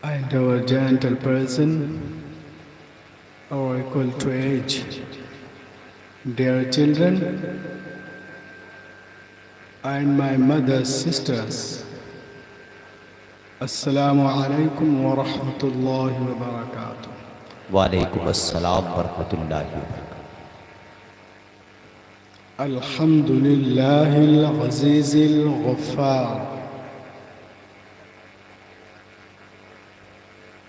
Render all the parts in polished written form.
and our gentle person, our equal to age, dear children, and my mother's sisters. Assalamu alaikum wa rahmatullahi wa barakatuh. वालेकुम अस्सलाम वरहमतुल्लाहि वबरकातुहू। Alhamdulillahil azizil ghaffar.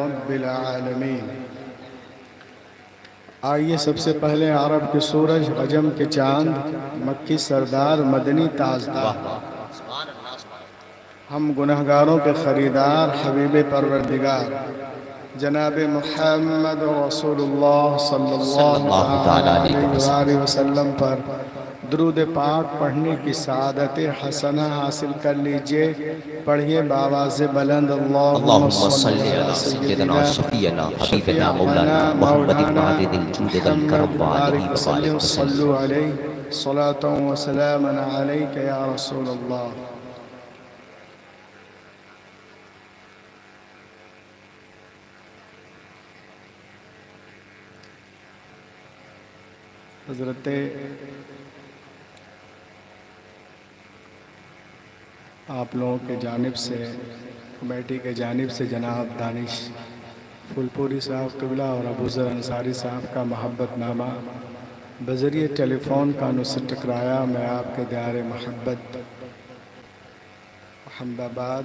रब्बिल आलमीन। आइए सबसे पहले अरब के सूरज, अजम के चांद, मक्की सरदार, मदनी ताजदार, हम गुनहगारों के ख़रीदार हबीब परवरदिगार जनाब मुहम्मद रसूलुल्लाह सल्लल्लाहु अलैहि वसल्लम पर दुरूद पाक पढ़ने की सआदत हसना हासिल कर लीजिए। पढ़िए बावाज़ बुलंद अल्लाहुम्मा सल्ली अला सय्यिदिना शफीअना हबीबना मौलाना मुहम्मदिन वालिदिल जूदिल करम व आलिहि व सल्लु अलैहि सलातन व सलामन अलैका या रसूलल्लाह। हज़रत आप लोगों के जानिब से, कमेटी के जानिब से जनाब दानिश फुलपुरी साहब क़िबला और अबूज़र अंसारी साहब का मोहब्बतनामा बज़रिए टेलीफ़ोन कानों से टकराया। मैं आपके दायरे मोहब्बत अहमदाबाद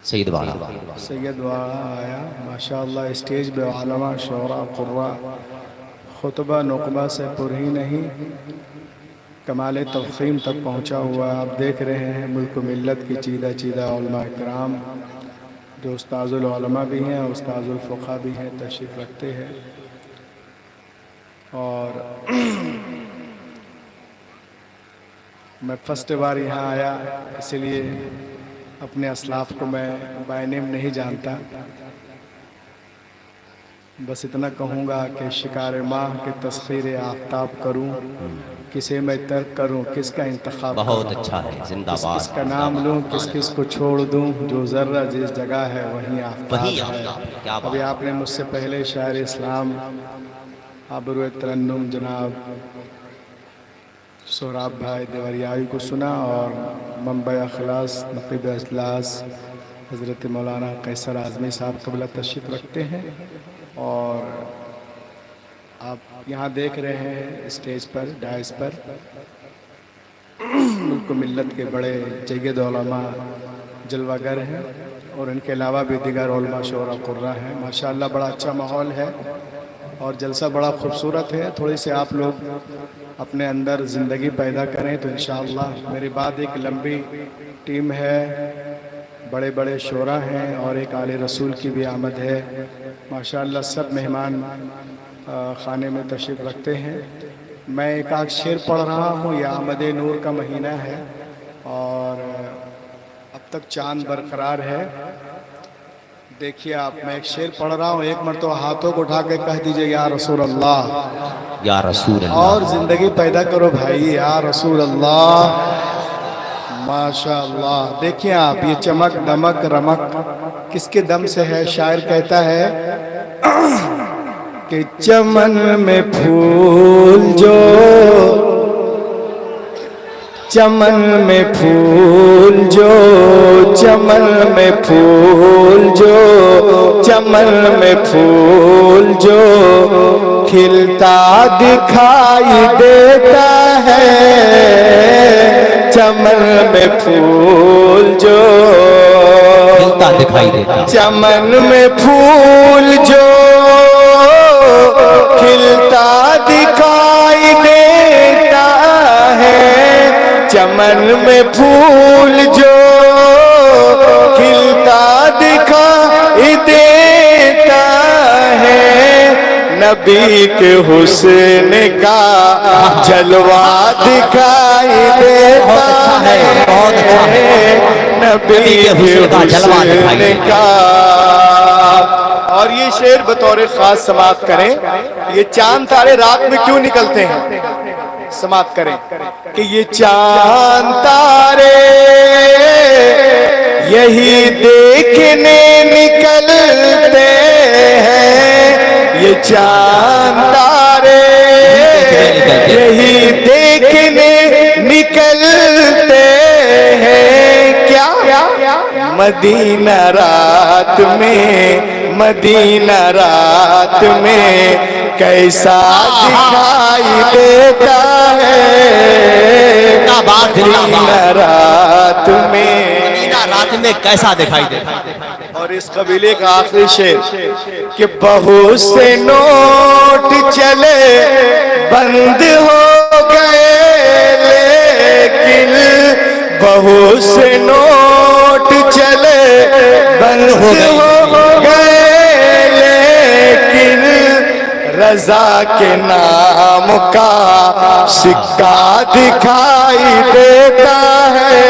सैयद वाला आया। माशाअल्लाह स्टेज पे आलमा शोरा कुर्रा खुतबा नुकबा से पुर ही नहीं, कमाल तफ़ख़ीम तक पहुँचा हुआ। आप देख रहे हैं मुल्क मिल्लत की चीदा चीदा उलमा इकराम, जो उस्ताज़ुल उलमा भी हैं, उस्ताज़ुल फ़ुक़हा भी हैं, तशरीफ़ रखते हैं। और मैं फर्स्ट बार यहाँ आया, इसलिए अपने असलाफ़ को मैं बाय नेम नहीं जानता। बस इतना कहूँगा कि शिकार माह के तस्ख़ीर आफ्ताब करूँ, किसे मैं तर्क करूँ, किसका इंतखाब। बहुत अच्छा है, जिंदाबाद। किसका नाम लूँ, किस किस को छोड़ दूँ, जो ज़र्रा जिस जगह है वहीं आफ्ताब है। अभी आपने मुझसे पहले शायर इस्लाम आबरू तरन्नुम जनाब सोहराब भाई देवरियाई को सुना, और मंबई अखलास नक़ीब अजलास हज़रत मौलाना कैसर आज़मी साहब क़िबला तशरीफ़ रखते हैं। और आप यहाँ देख रहे हैं स्टेज पर, डायस पर मुल्क मिल्लत के बड़े जय्यद उलमा जलवागर हैं, और इनके अलावा भी दीगर उलमा शोरा कुर्रा हैं। माशाअल्लाह बड़ा अच्छा माहौल है और जलसा बड़ा खूबसूरत है। थोड़ी से आप लोग अपने अंदर ज़िंदगी पैदा करें तो इंशाअल्लाह। मेरे बाद एक लंबी टीम है बड़े बड़े शोरा हैं और एक आले रसूल की भी आमद है। माशाअल्लाह सब मेहमान खाने में तशरीफ़ रखते हैं। मैं एक आध शेर पढ़ रहा हूँ। यह आमद नूर का महीना है और अब तक चांद बरकरार है। देखिए आप, मैं एक शेर पढ़ रहा हूँ, एक मरतबा हाथों को उठा के कह दीजिए या रसूल अल्लाह, या रसूल अल्लाह। और ज़िंदगी पैदा करो भाई, या रसूल अल्लाह। माशाअल्लाह। देखिए आप, ये चमक दमक रमक किसके दम से है? शायर कहता है कि चमन में फूल जो, चमन में फूल जो, चमन में फूल जो, चमन में फूल जो खिलता दिखाई देता है, चमन में फूल जो खिलता दिखाई देता, चमन में फूल जो खिलता दिखाई देता है, चमन में फूल जो खिलता दिखाई देता है, नबी के हुस्न का जलवा दिखाई देता है, बहुत अच्छा है। नबी के हुस्न का जलवा दिखाई का। और ये शेर बतौर खास समाप्त करें। ये चांद तारे रात में क्यों निकलते हैं? समाप्त करें कि ये चांद तारे यही देखने निकलते हैं, ये चांद तारे यही देखने निकलते हैं। क्या? मदीना रात में, मदीना रात में कैसा दिखाई देता है, मदीना रात में कैसा दिखाई देता है। और इस कबीले का आखिरी शेर कि बहुत से नोट चले बंद हो गए, लेकिन बहुत से नोट चले बंद हो गए, लेकिन रजा के नाम का सिक्का दिखाई देता है,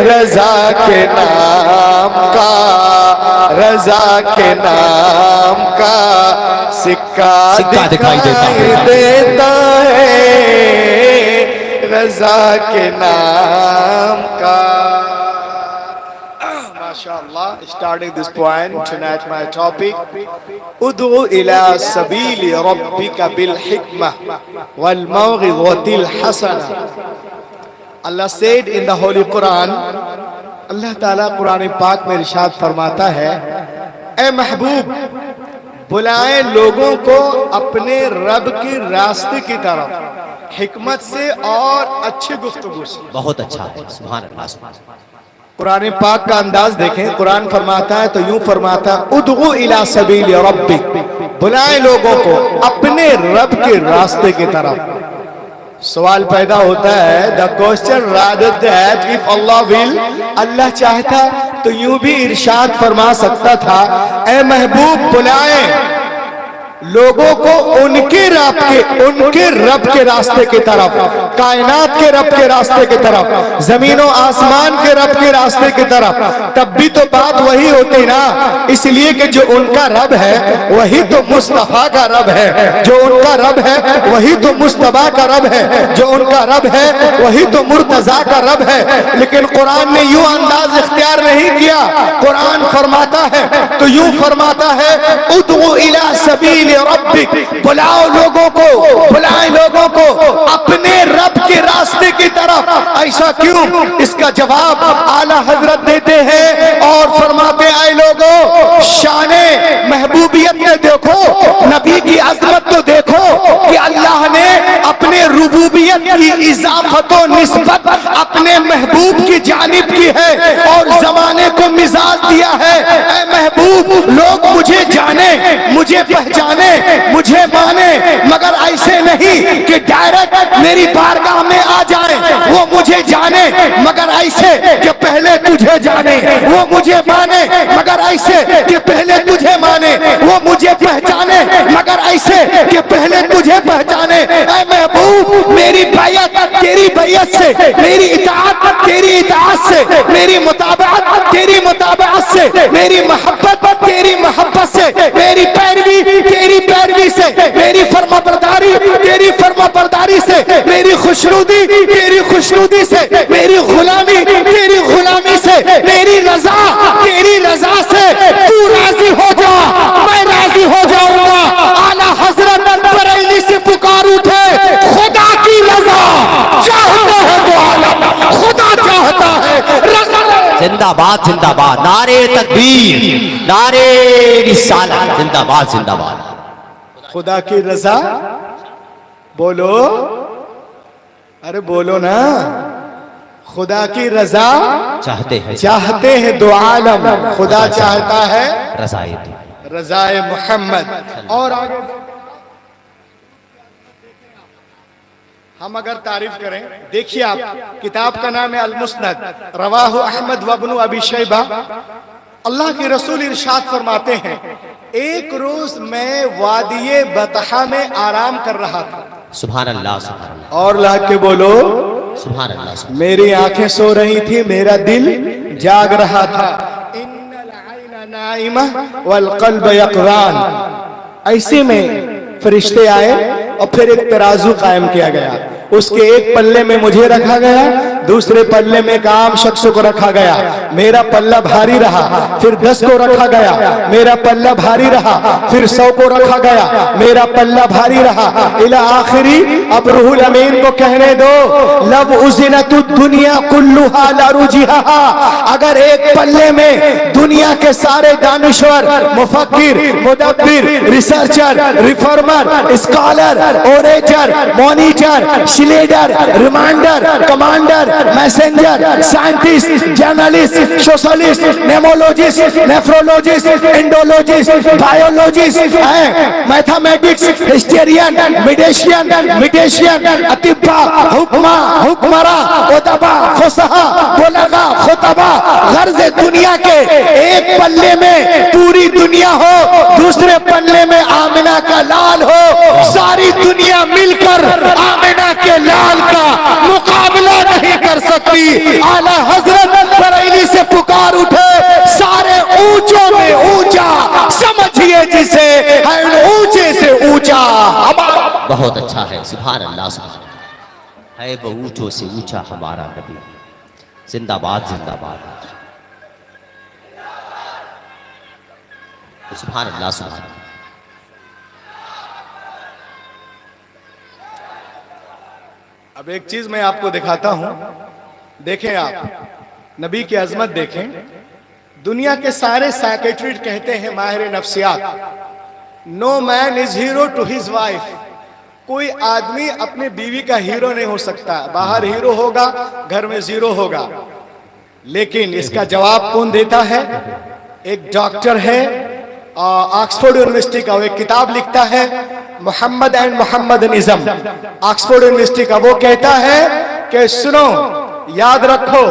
रजा के नाम का, रजा के नाम का सिक्का दिखाई देता है, रजा के नाम का। MashaAllah, starting this point tonight, my topic, Ud'u ila sabili rabbika bil hikmah wal maw'izatil hasana. Allah said in the Holy Quran, Allah Ta'ala Quran पाक में इरशाद फरमाता है, ए महबूब बुलाएं लोगों को अपने रब के रास्ते की तरफ हिकमत से और अच्छी गुफ्तगू से। बहुत अच्छा है, सुभान अल्लाह। कुरान पाक का अंदाज देखें। कुरान फरमाता है तो यूं फरमाता है, उदगु इला सबील रब्बिक, बुलाए लोगों को अपने रब के रास्ते की तरफ। सवाल पैदा होता है, the question rather that if Allah will, Allah चाहता तो यूं भी इरशाद फरमा सकता था, ए महबूब बुलाए लोगों को उनके रब के रास्ते की तरफ, कायनात के रब के रास्ते की तरफ, जमीनों आसमान के रब के रास्ते की तरफ। तब भी तो बात वही होती ना, इसलिए कि जो उनका रब है वही तो मुस्तफा का रब है, जो उनका रब है वही तो मुस्तबा का रब है, जो उनका रब है वही तो मुर्तजा का रब है। लेकिन कुरान ने यूं अंदाज इख्तियार नहीं किया। कुरान फरमाता है तो यूं फरमाता है, उदउ इला सबील रब्बिक, बुलाओ लोगों को, बुलाए लोगों को अपने रब के रास्ते की तरफ। ऐसा क्यों? इसका जवाब आला हजरत देते हैं और फरमाते, आए लोगों शाने महबूबियत में देखो, नबी की अजमत तो देखो कि अल्लाह ने अपने रुबूबियत की इजाफत व निस्बत अपने महबूब की जानिब की है और जमाने को मिजाज दिया है। ऐ महबूब लोग मुझे जाने, मुझे पहचाने, मुझे माने, मगर ऐसे नहीं कि डायरेक्ट मेरी बारगाह में आ जाए। वो मुझे जाने मगर ऐसे कि पहले तुझे जाने, वो मुझे माने मगर ऐसे कि पहले तुझे माने, वो मुझे पहचाने मगर ऐसे कि पहले तुझे पहचाने। ऐ महबूब मेरी बैयत तेरी बैयत से, मेरी इताअत तेरी इताअत से, मेरी मुताबअत तेरी मुताबअत से, मेरी मोहब्बत तेरी मोहब्बत से, मेरी पैरवी तेरी पैरवी से, मेरी फरमाबरदारी तेरी फरमाबरदारी से, मेरी खुशनुदी तेरी खुशनुदी से, मेरी गुलामी तेरी गुलामी से, मेरी रजा तेरी रजा से। तू राजी हो जा मैं राजी हो जाऊंगा। आला हजरत बरेली से पुकार उठे, खुदा की रजा चाहता है तो आलम खुदा चाहता है रजा। जिंदाबाद जिंदाबाद, नारे तकबीर, नारे रिसालत, जिंदाबाद जिंदाबाद। खुदा की रजा बोलो, अरे बोलो ना। खुदा की रजा चाहते हैं दो आलम, खुदा चाहता है रजाए मोहम्मद। और आगे हम अगर तारीफ करें, देखिए आप, किताब का नाम है अल मुस्नद, रवाहु अहमद व इब्न अबी शैबा। अल्लाह के रसूल इरशाद फरमाते हैं, एक रोज मैं वादिये बतहा में आराम कर रहा था। सुभान अल्लाह, सुभान अल्लाह, और ला के बोलो सुभान अल्लाह, सुभान। मेरी आंखें सो रही थी, मेरा दिल जाग रहा था। इन्नल आइना नाइमा वल क़ल्ब यक़ज़ान। ऐसे में फरिश्ते आए और फिर एक तराजू कायम किया गया। उसके एक पल्ले में मुझे रखा गया, दूसरे पल्ले में एक आम शख्स को रखा गया। मेरा पल्ला भारी रहा, फिर 10 को रखा गया। मेरा पल्ला भारी रहा, फिर 100 को रखा गया। मेरा पल्ला भारी रहा इला आखिरी। अब रूहुल अमीन को कहने दो, लब उज़िनतु दुनिया कुल्लुहा ला रुजिहा। अगर एक पल्ले में दुनिया के सारे दानिश्वर, मुफक्किर, मुदब्बिर, researcher, reformer, scholar, orator, monitor, leader, reminder, commander, messenger, scientist, journalist, socialist, nematologist, nephrologist, endologist, biologist, mathematics, historian, medician, अतिब्बा, हुक्मा, हुक्मरा, उदबा, फुसहा, बुलगा, खुतबा, गर्ज दुनिया के एक पल्ले में पूरी दुनिया हो, दूसरे पल्ले में आमिना का लाल हो। सारी दुनिया मिलकर आमिना के लाल का मुकाबला नहीं कर सकती। आला हजरत बरेली से पुकार उठे, सारे ऊंचों में ऊंचा समझिए जिसे, ऊंचे से ऊंचा। बहुत अच्छा है, सुभान अल्लाह, सुभान है वो ऊंचों से ऊंचा हमारा नबी। जिंदाबाद जिंदाबाद, सुभान अल्लाह, सुभान। अब एक चीज मैं आपको दिखाता हूं, देखें आप, नबी की अजमत देखें। दुनिया के सारे साइकियाट्रिस्ट कहते हैं, माहिर नफ्सियात, no man is hero to his wife. कोई आदमी अपनी बीवी का हीरो नहीं हो सकता। बाहर हीरो होगा, घर में जीरो होगा। लेकिन इसका जवाब कौन देता है? एक डॉक्टर है ऑक्सफोर्ड यूनिवर्सिटी का, वो एक किताब लिखता है Mohammad and Mohammedanism, Oxford university का। वो कहता है कि सुनो, याद रखो,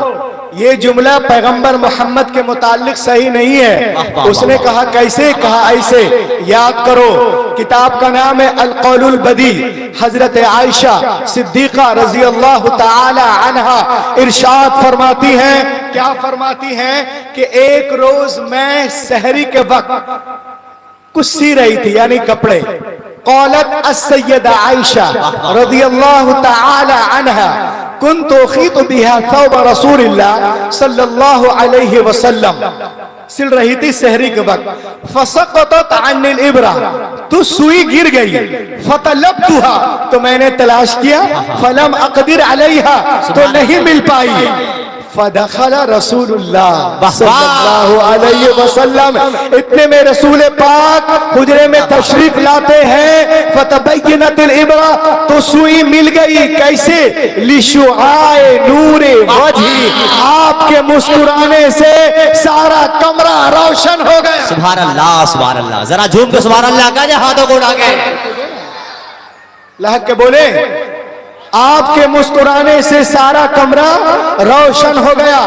ये जुमला पैगंबर मोहम्मद के मुतालिक सही नहीं है। उसने कहा कैसे? कहा ऐसे, याद करो। किताब का नाम है अल कौलुल बदी। हजरत आयशा सिद्दीका रजी अल्लाह ताला अन्हा इरशाद फरमाती हैं, क्या फरमाती हैं कि एक रोज मैं सहरी के वक्त कुछ सी रही थी, यानी कपड़े। क़ालत अस्सय्यदा आयशा रज़ी अल्लाहु तआला अन्हा कुन्तु खीतु बिहा थौब रसूलिल्लाह सल्लल्लाहु अलैहि वसल्लम। सिल रही थी सहरी के वक्त। फसक़तत अन्निल इब्रा, तो सुई गिर गई। फतलब्तुहा, तो मैंने तलाश किया। फलम अक़दिर अलैहा, तो नहीं मिल पाई। फदखल रसूलुल्लाह सल्लल्लाहु अलैहि वसल्लम, इतने में रसूल पाक हुजरे में तशरीफ लाते हैं। फतबय्यनतिल इब्रा, तो सुई मिल गई। कैसे? लिशुआए नूरे वजही, आपके मुस्कुराने से सारा कमरा रोशन हो गया। सुभान अल्लाह, सुभान अल्लाह। जरा झूम के सुभान अल्लाह का, हाथों को उठा के लहक के बोले आपके मुस्कुराने से सारा कमरा रोशन हो गया।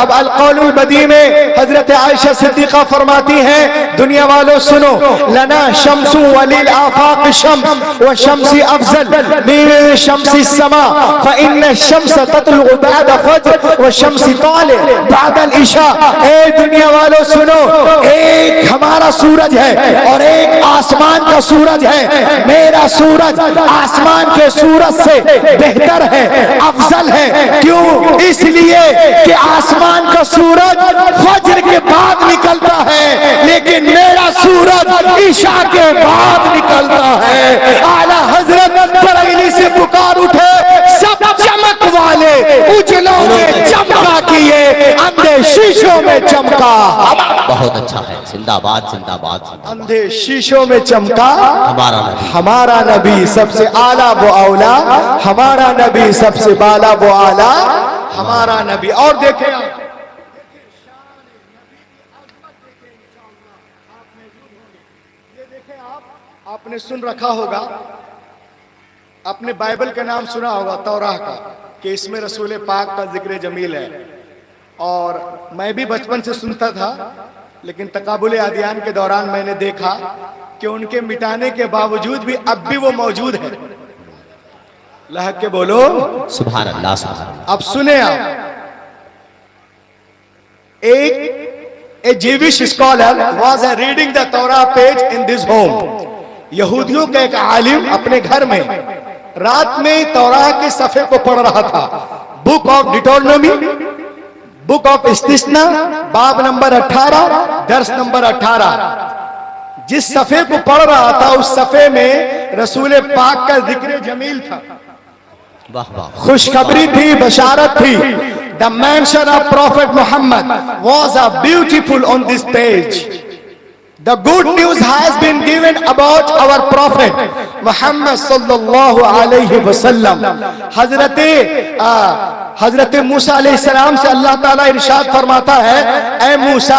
अब अल-कौलुल बदी में हजरत आयशा सिद्दीका फरमाती हैं, दुनिया वालों सुनो, लना शम्सु वलिल आफाक शम्स व शम्सी अफजल मिन शम्सी समा फइन्न शम्स ततलु बाद फज्र व शम्सी ताले बाद अल इशा। ए दुनिया वालों सुनो, एक हमारा सूरज है और एक आसमान का सूरज है। मेरा सूरज आसमान के सूरज से बेहतर है, अफजल है। क्यों? इसलिए कि आसमान का सूरज फज्र के बाद निकलता है, लेकिन मेरा सूरज ईशा के बाद निकलता है। आला हजरत बरेली से पुकार उठे, सब चमक वाले उजलों में चमका किए, अंधे शीशों में चमका। बहुत अच्छा है, जिंदाबाद जिंदाबाद। अंधे शीशों में चमका हमारा नबी सबसे आला वो औला, हमारा नबी सबसे बाला वो आला, हमारा नबी। और देखें आप, आपने सुन रखा होगा, आपने बाइबल का नाम सुना होगा तौराह का, कि इसमें रसूल पाक का जिक्र जमील है। और मैं भी बचपन से सुनता था, लेकिन तकाबुल अदियान के दौरान मैंने देखा कि उनके मिटाने के बावजूद भी अब भी वो मौजूद है। लहक के बोलो सुभान अल्लाह सुभान अल्लाह। अब सुने आप, a Jewish scholar was reading the Torah page in this home. यहूदियों का एक आलिम अपने घर में रात में तौरा के सफ़े को पढ़ रहा था। बुक ऑफ डिटोनोमी, बुक ऑफ इस्तिस्ना, बाब नंबर 18, दर्स नंबर 18। जिस सफ़े को पढ़ रहा था उस सफ़े में रसूल पाक का जिक्र जमील था, खुशखबरी थी, बशारत थी। The mention of prophet Mohammad was a beautiful on this page. The good news has been given about our prophet Muhammad sallallahu alaihi wasallam। हजरत मूसा अलैहिस्सलाम से अल्लाह ताला इरशाद फरमाता है, ऐ मूसा,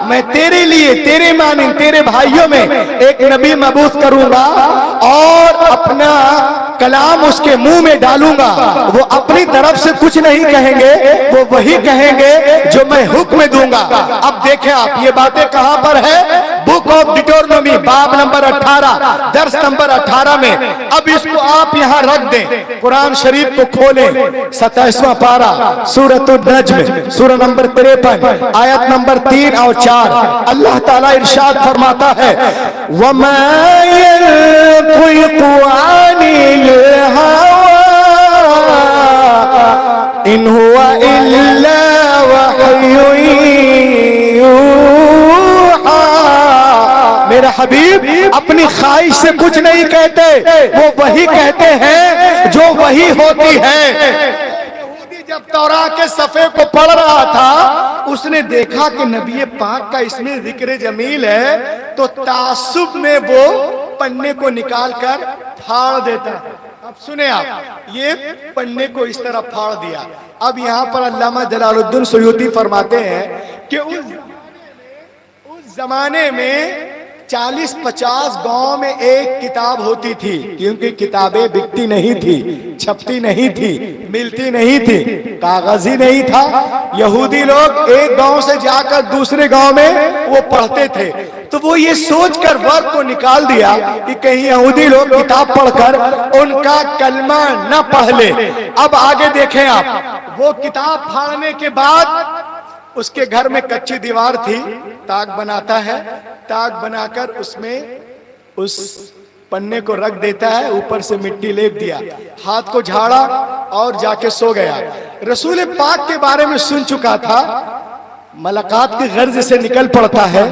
मैं तेरे लिए, तेरे मानिंद, तेरे भाइयों में एक नबी मबूस करूंगा और अपना कलाम उसके मुंह में डालूंगा। वो अपनी तरफ से कुछ नहीं कहेंगे, वो वही कहेंगे जो मैं हुक्म दूंगा। अब देखें आप, ये बातें कहां पर है? बुक ऑफ डिटोनोमी, बाब नंबर 18, दर्स नंबर 18 में। अब इसको आप यहां रख दें, कुरान शरीफ को खोलें, 27वां पारा, सूरतुन नज्म, सूरा नंबर 53, आयत नंबर 3 और 4। अल्लाह ताला इरशाद फरमाता है, वमा यंतिकु अनिल हवा इन हुवा इल्ला वहयुन यूहा। मेरा हबीब अपनी ख्वाहिश से कुछ नहीं कहते, वो वही कहते हैं जो वही होती है। जब तौरा के सफ़े को पढ़ रहा था, उसने देखा कि नबी पाक का इसमें जिक्र जमील है, तो तासुब में वो पन्ने को निकाल कर फाड़ देता। अब सुने आप, ये पन्ने को इस तरह फाड़ दिया। अब यहाँ पर अल्लामा जलालुद्दीन सुयूती फरमाते हैं कि उस जमाने में 40-50 गांव में एक किताब होती थी, क्योंकि किताबें बिकती नहीं थी, छपती नहीं थी, मिलती नहीं थी, कागज ही नहीं था। यहूदी लोग एक गांव से जाकर दूसरे गांव में वो पढ़ते थे। तो वो ये सोचकर वर्क को निकाल दिया कि कहीं यहूदी लोग किताब पढ़कर उनका कलमा न पढ़ ले। अब आगे देखें आप, वो किताब फाड़ने के बाद उसके घर में कच्ची दीवार थी, ताक बनाता है, ताक बनाकर उसमें उस पन्ने को रख देता है, ऊपर से मिट्टी लेप दिया, हाथ को झाड़ा और जाके सो गया। रसूल पाक के बारे में सुन चुका था, मुलाकात की गर्ज से निकल पड़ता है।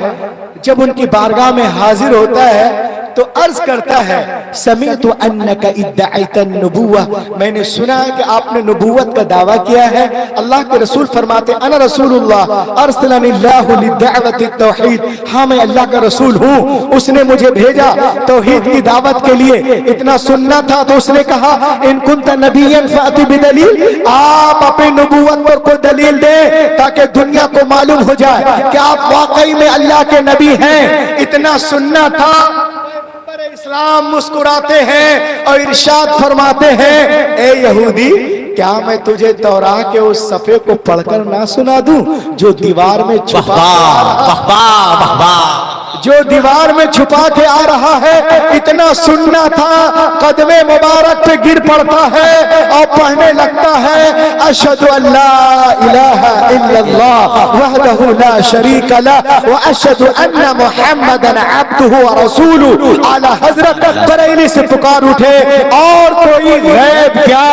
जब उनकी बारगाह में हाजिर होता है तो अर्ज करता है, समीअतु अन्नका इद्दअतन नबुव्वा, मैंने सुना है कि आपने नबूवत का दावा किया है। अल्लाह के रसूल फरमाते, अना रसूलुल्लाह अरसलनिल्लाहु लिदअवति तौहीद, हाँ मैं अल्लाह का रसूल हूँ, उसने मुझे भेजा तौहीद की दावत के लिए। इतना सुनना था तो उसने कहा, इन कुंत नबिय्यन फाति बिदलील, आप अपनी नबूवत पर कोई दलील दें ताकि दुनिया को मालूम हो जाए कि आप वाकई में अल्लाह के नबी हैं। इतना सुनना था। इस्लाम मुस्कुराते हैं और इरशाद फरमाते हैं, ए यहूदी, क्या मैं तुझे तौराह के उस सफ़े को पढ़कर ना सुना दूं जो दीवार में छुपा जो दीवार में छुपा के आ रहा है। इतना सुनना था, कदमे मुबारक पे गिर पड़ता है और पढ़ने लगता है, अशहदु अल्ला इलाहा इल्लल्लाह वहदहु ला शरीका लह व अशहदु अन्ना मुहम्मदन अब्दुहु व रसूलुहु। आला हजरत बरेली से पुकार उठे, और कोई गैब क्या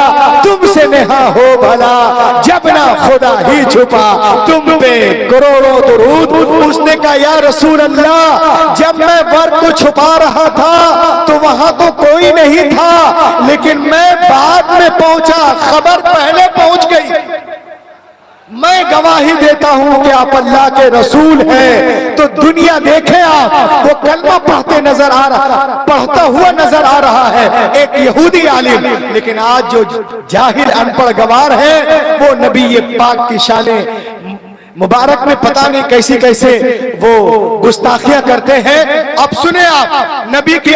तुमसे नेहा हो भला, जब ना खुदा ही छुपा तुम पे करोड़ों दुरूद। उसने कहा, या रसूल अल्लाह, जब मैं वर्क को छुपा रहा था तो वहां तो कोई नहीं था, लेकिन मैं बाद में पहुंचा, खबर पहले पहुंच गई। मैं गवाही देता हूं कि आप अल्लाह के रसूल हैं। तो दुनिया देखे, आप वो कलमा पढ़ता हुआ नजर आ रहा है, एक यहूदी आलिम। लेकिन आज जो जाहिल अनपढ़ गवार है, वो नबी पाक की शाने मुबारक में पता नहीं कैसी कैसे वो गुस्ताखियां करते हैं। अब सुने आप नबी की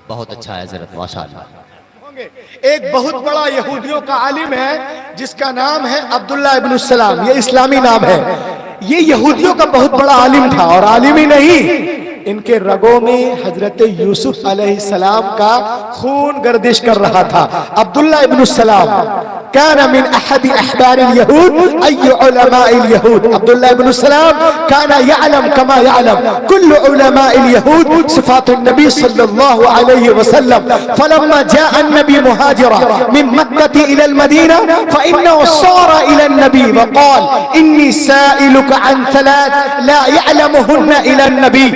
बहुत अच्छा है हजरत, माशाअल्लाह। एक बहुत बड़ा यहूदियों का आलिम है जिसका नाम है अब्दुल्ला इब्न सलाम, ये इस्लामी नाम है। ये यहूदियों का बहुत बड़ा आलिम था, और आलिम ही नहीं, इनके रगों में हजरत यूसुफ अलैहिस्सलाम का खून गर्दिश कर रहा था। अब्दुल्ला इब्न सलाम काना मिन अहद अहबार यहूद अय्य उलमा यहूद। अब्दुल्ला इब्न सलाम काना यअलम कमा यअलम कुल्लु उलमा यहूद सिफात नबी सल्लल्लाहु अलैहि वसल्लम। फलम्मा जा अन्नबी मुहाजिरा मिन मक्का इला अल-मदीना फइन्नहु सारा इला अन-नबी वक़ाल इन्नी साइलुका अन थलाथ ला यअलमुहुन्ना इला अन-नबी।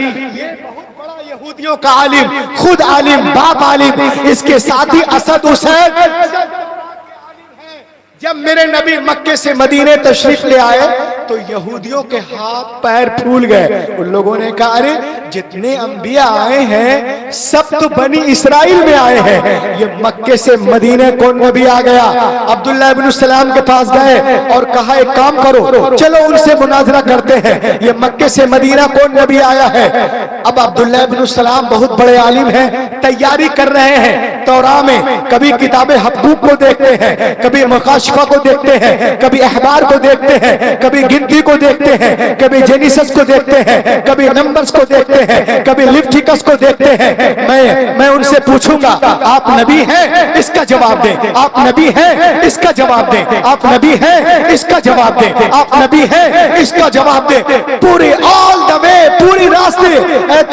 यहूदियों का आलिम, खुद आलिम, बाप आलिम, इसके साथ ही असद हुसैन। जब मेरे नबी मक्के से मदीने तशरीफ ले आए तो यहूदियों के हाथ पैर फूल गए। उन लोगों ने कहा, अरे जितने अंबिया आए हैं सब तो बनी इसराइल में आए हैं, ये मक्के से मदीने कौन नबी आ गया। अब्दुल्ला इब्न सलाम के पास गए और कहा, एक काम करो, चलो उनसे मुनाजरा करते हैं, ये मक्के से मदीना कौन नबी आया है। अब अब्दुल्ला इब्न सलाम बहुत बड़े आलिम हैं, तैयारी कर रहे हैं तौरा में, कभी किताबे हबूक को देखते हैं, कभी मुकाशफा को देखते हैं, कभी अहबार को देखते हैं, कभी गिनती को देखते हैं, कभी जेनिसस को देखते हैं, कभी नंबर्स को देखते हैं, कभी लिफ्टिकस को देखते हैं। मैं उनसे पूछूंगा, आप नबी हैं, इसका जवाब दें। आप नबी हैं, इसका जवाब दें। आप नबी हैं, इसका जवाब दें। आप नबी हैं, इसका जवाब दें। पूरे ऑल द वे, पूरी रास्ते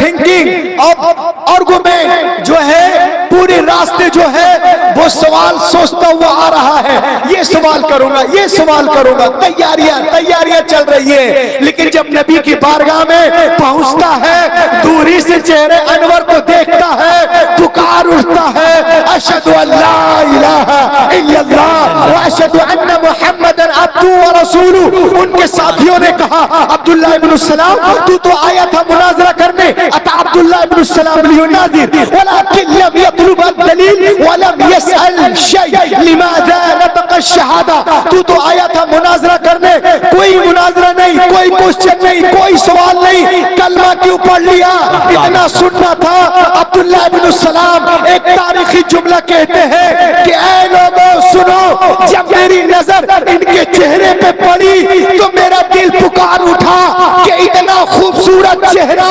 थिंकिंग ऑफ आर्गुमेंट जो है, पूरे रास्ते जो है वो सवाल सोचता हुआ आ रहा है, ये सवाल करूंगा, ये सवाल करूंगा। तैयारियां चल रही है। लेकिन जब नबी की बारगाह में पहुंचता है, दूरी से चेहरे अनवर को देखता है, पुकार उठता है, अशहदु अल्ला इलाहा इल्लल्लाह व अशहदु अन्ना मुहम्मदन अब्दुहु व रसूलुहु। उनके साथियों ने कहा, अब्दुल्ला इब्न सलाम, तू तो आया था मुनाजरा करने। अता अब्दुल्ला इब्न सलाम लियुनादिर वलाकिन लम यतलुब दलील व लम यसअल शै लिमाज़ा नतक़ शहादा। तू तो आया था मुनाजरा करने, कोई मुनाजरा नहीं, कोई क्वेश्चन नहीं, कोई सवाल नहीं, कलमा क्यों पढ़ लिया, इतना सुनना था। अब्दुल्ला इब्न सलाम एक तारीखी जुमला कहते हैं कि ऐ लोगों सुनो, जब मेरी नजर इनके चेहरे पे पड़ी तो मेरा दिल पुकार उठा कि इतना खूबसूरत चेहरा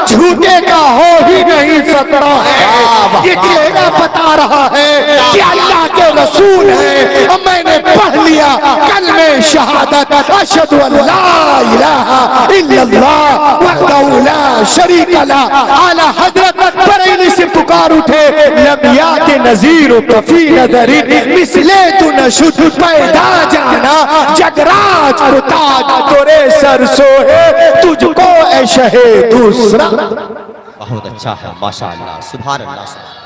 झूठे का हो ही नहीं सकता है। ये चेहरा बता रहा है कि अल्लाह के रसूल है। मैंने पढ़ लिया कलमे शहादत, अशहदु अल्ला इलाहा इल्लल्लाह वहदहु ला शरीका लह। आला हजरत बरेली से पुकार उठे, लम याति नज़ीर कफी नदरी मिसले तू नशुद पैदा जाना जगराज उताज तोरे सर सोहे तुझको ऐ शहे दूसरा। बहुत अच्छा है, माशाअल्लाह, सुभान अल्लाह।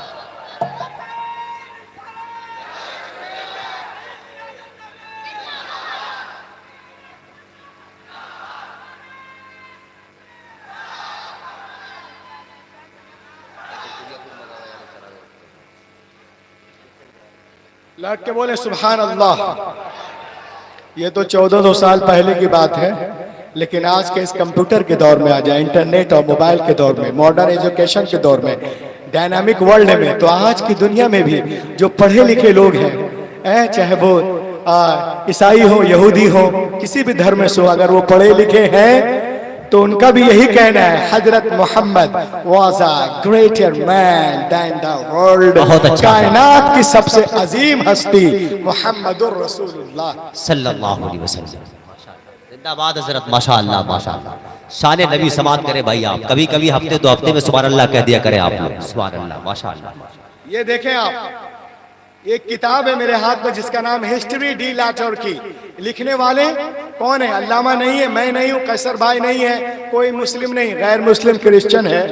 लग के बोले सुभान अल्लाह। ये तो 1400 साल पहले की बात है। लेकिन आज के इस कंप्यूटर के दौर में आ जाए, इंटरनेट और मोबाइल के दौर में, मॉडर्न एजुकेशन के दौर में, डायनामिक वर्ल्ड में, तो आज की दुनिया में भी जो पढ़े लिखे लोग हैं, चाहे वो ईसाई हो, यहूदी हो, किसी भी धर्म से हो, अगर वो पढ़े लिखे हैं तो उनका भी यही कहना है, हजरत Mohammad was a greater man than the world. कायनात की सबसे अजीम हस्ती मुहम्मदुर रसूलुल्लाह सल्लल्लाहु अलैहि वसल्लम। जिंदाबाद हजरत, माशाअल्लाह माशाअल्लाह। शान नबी समात करे भाई आप, कभी कभी हफ्ते 2 हफ्ते में सुभान अल्लाह कह दिया करें आप लोग, सुभान अल्लाह माशाअल्लाह। ये देखें आप, एक किताब है मेरे हाथ में जिसका नाम हिस्ट्री डी ला टर्की। लिखने वाले कौन है? अल्लामा नहीं है, मैं नहीं हूं, कैसर भाई नहीं है, कोई मुस्लिम नहीं, गैर मुस्लिम क्रिश्चियन है।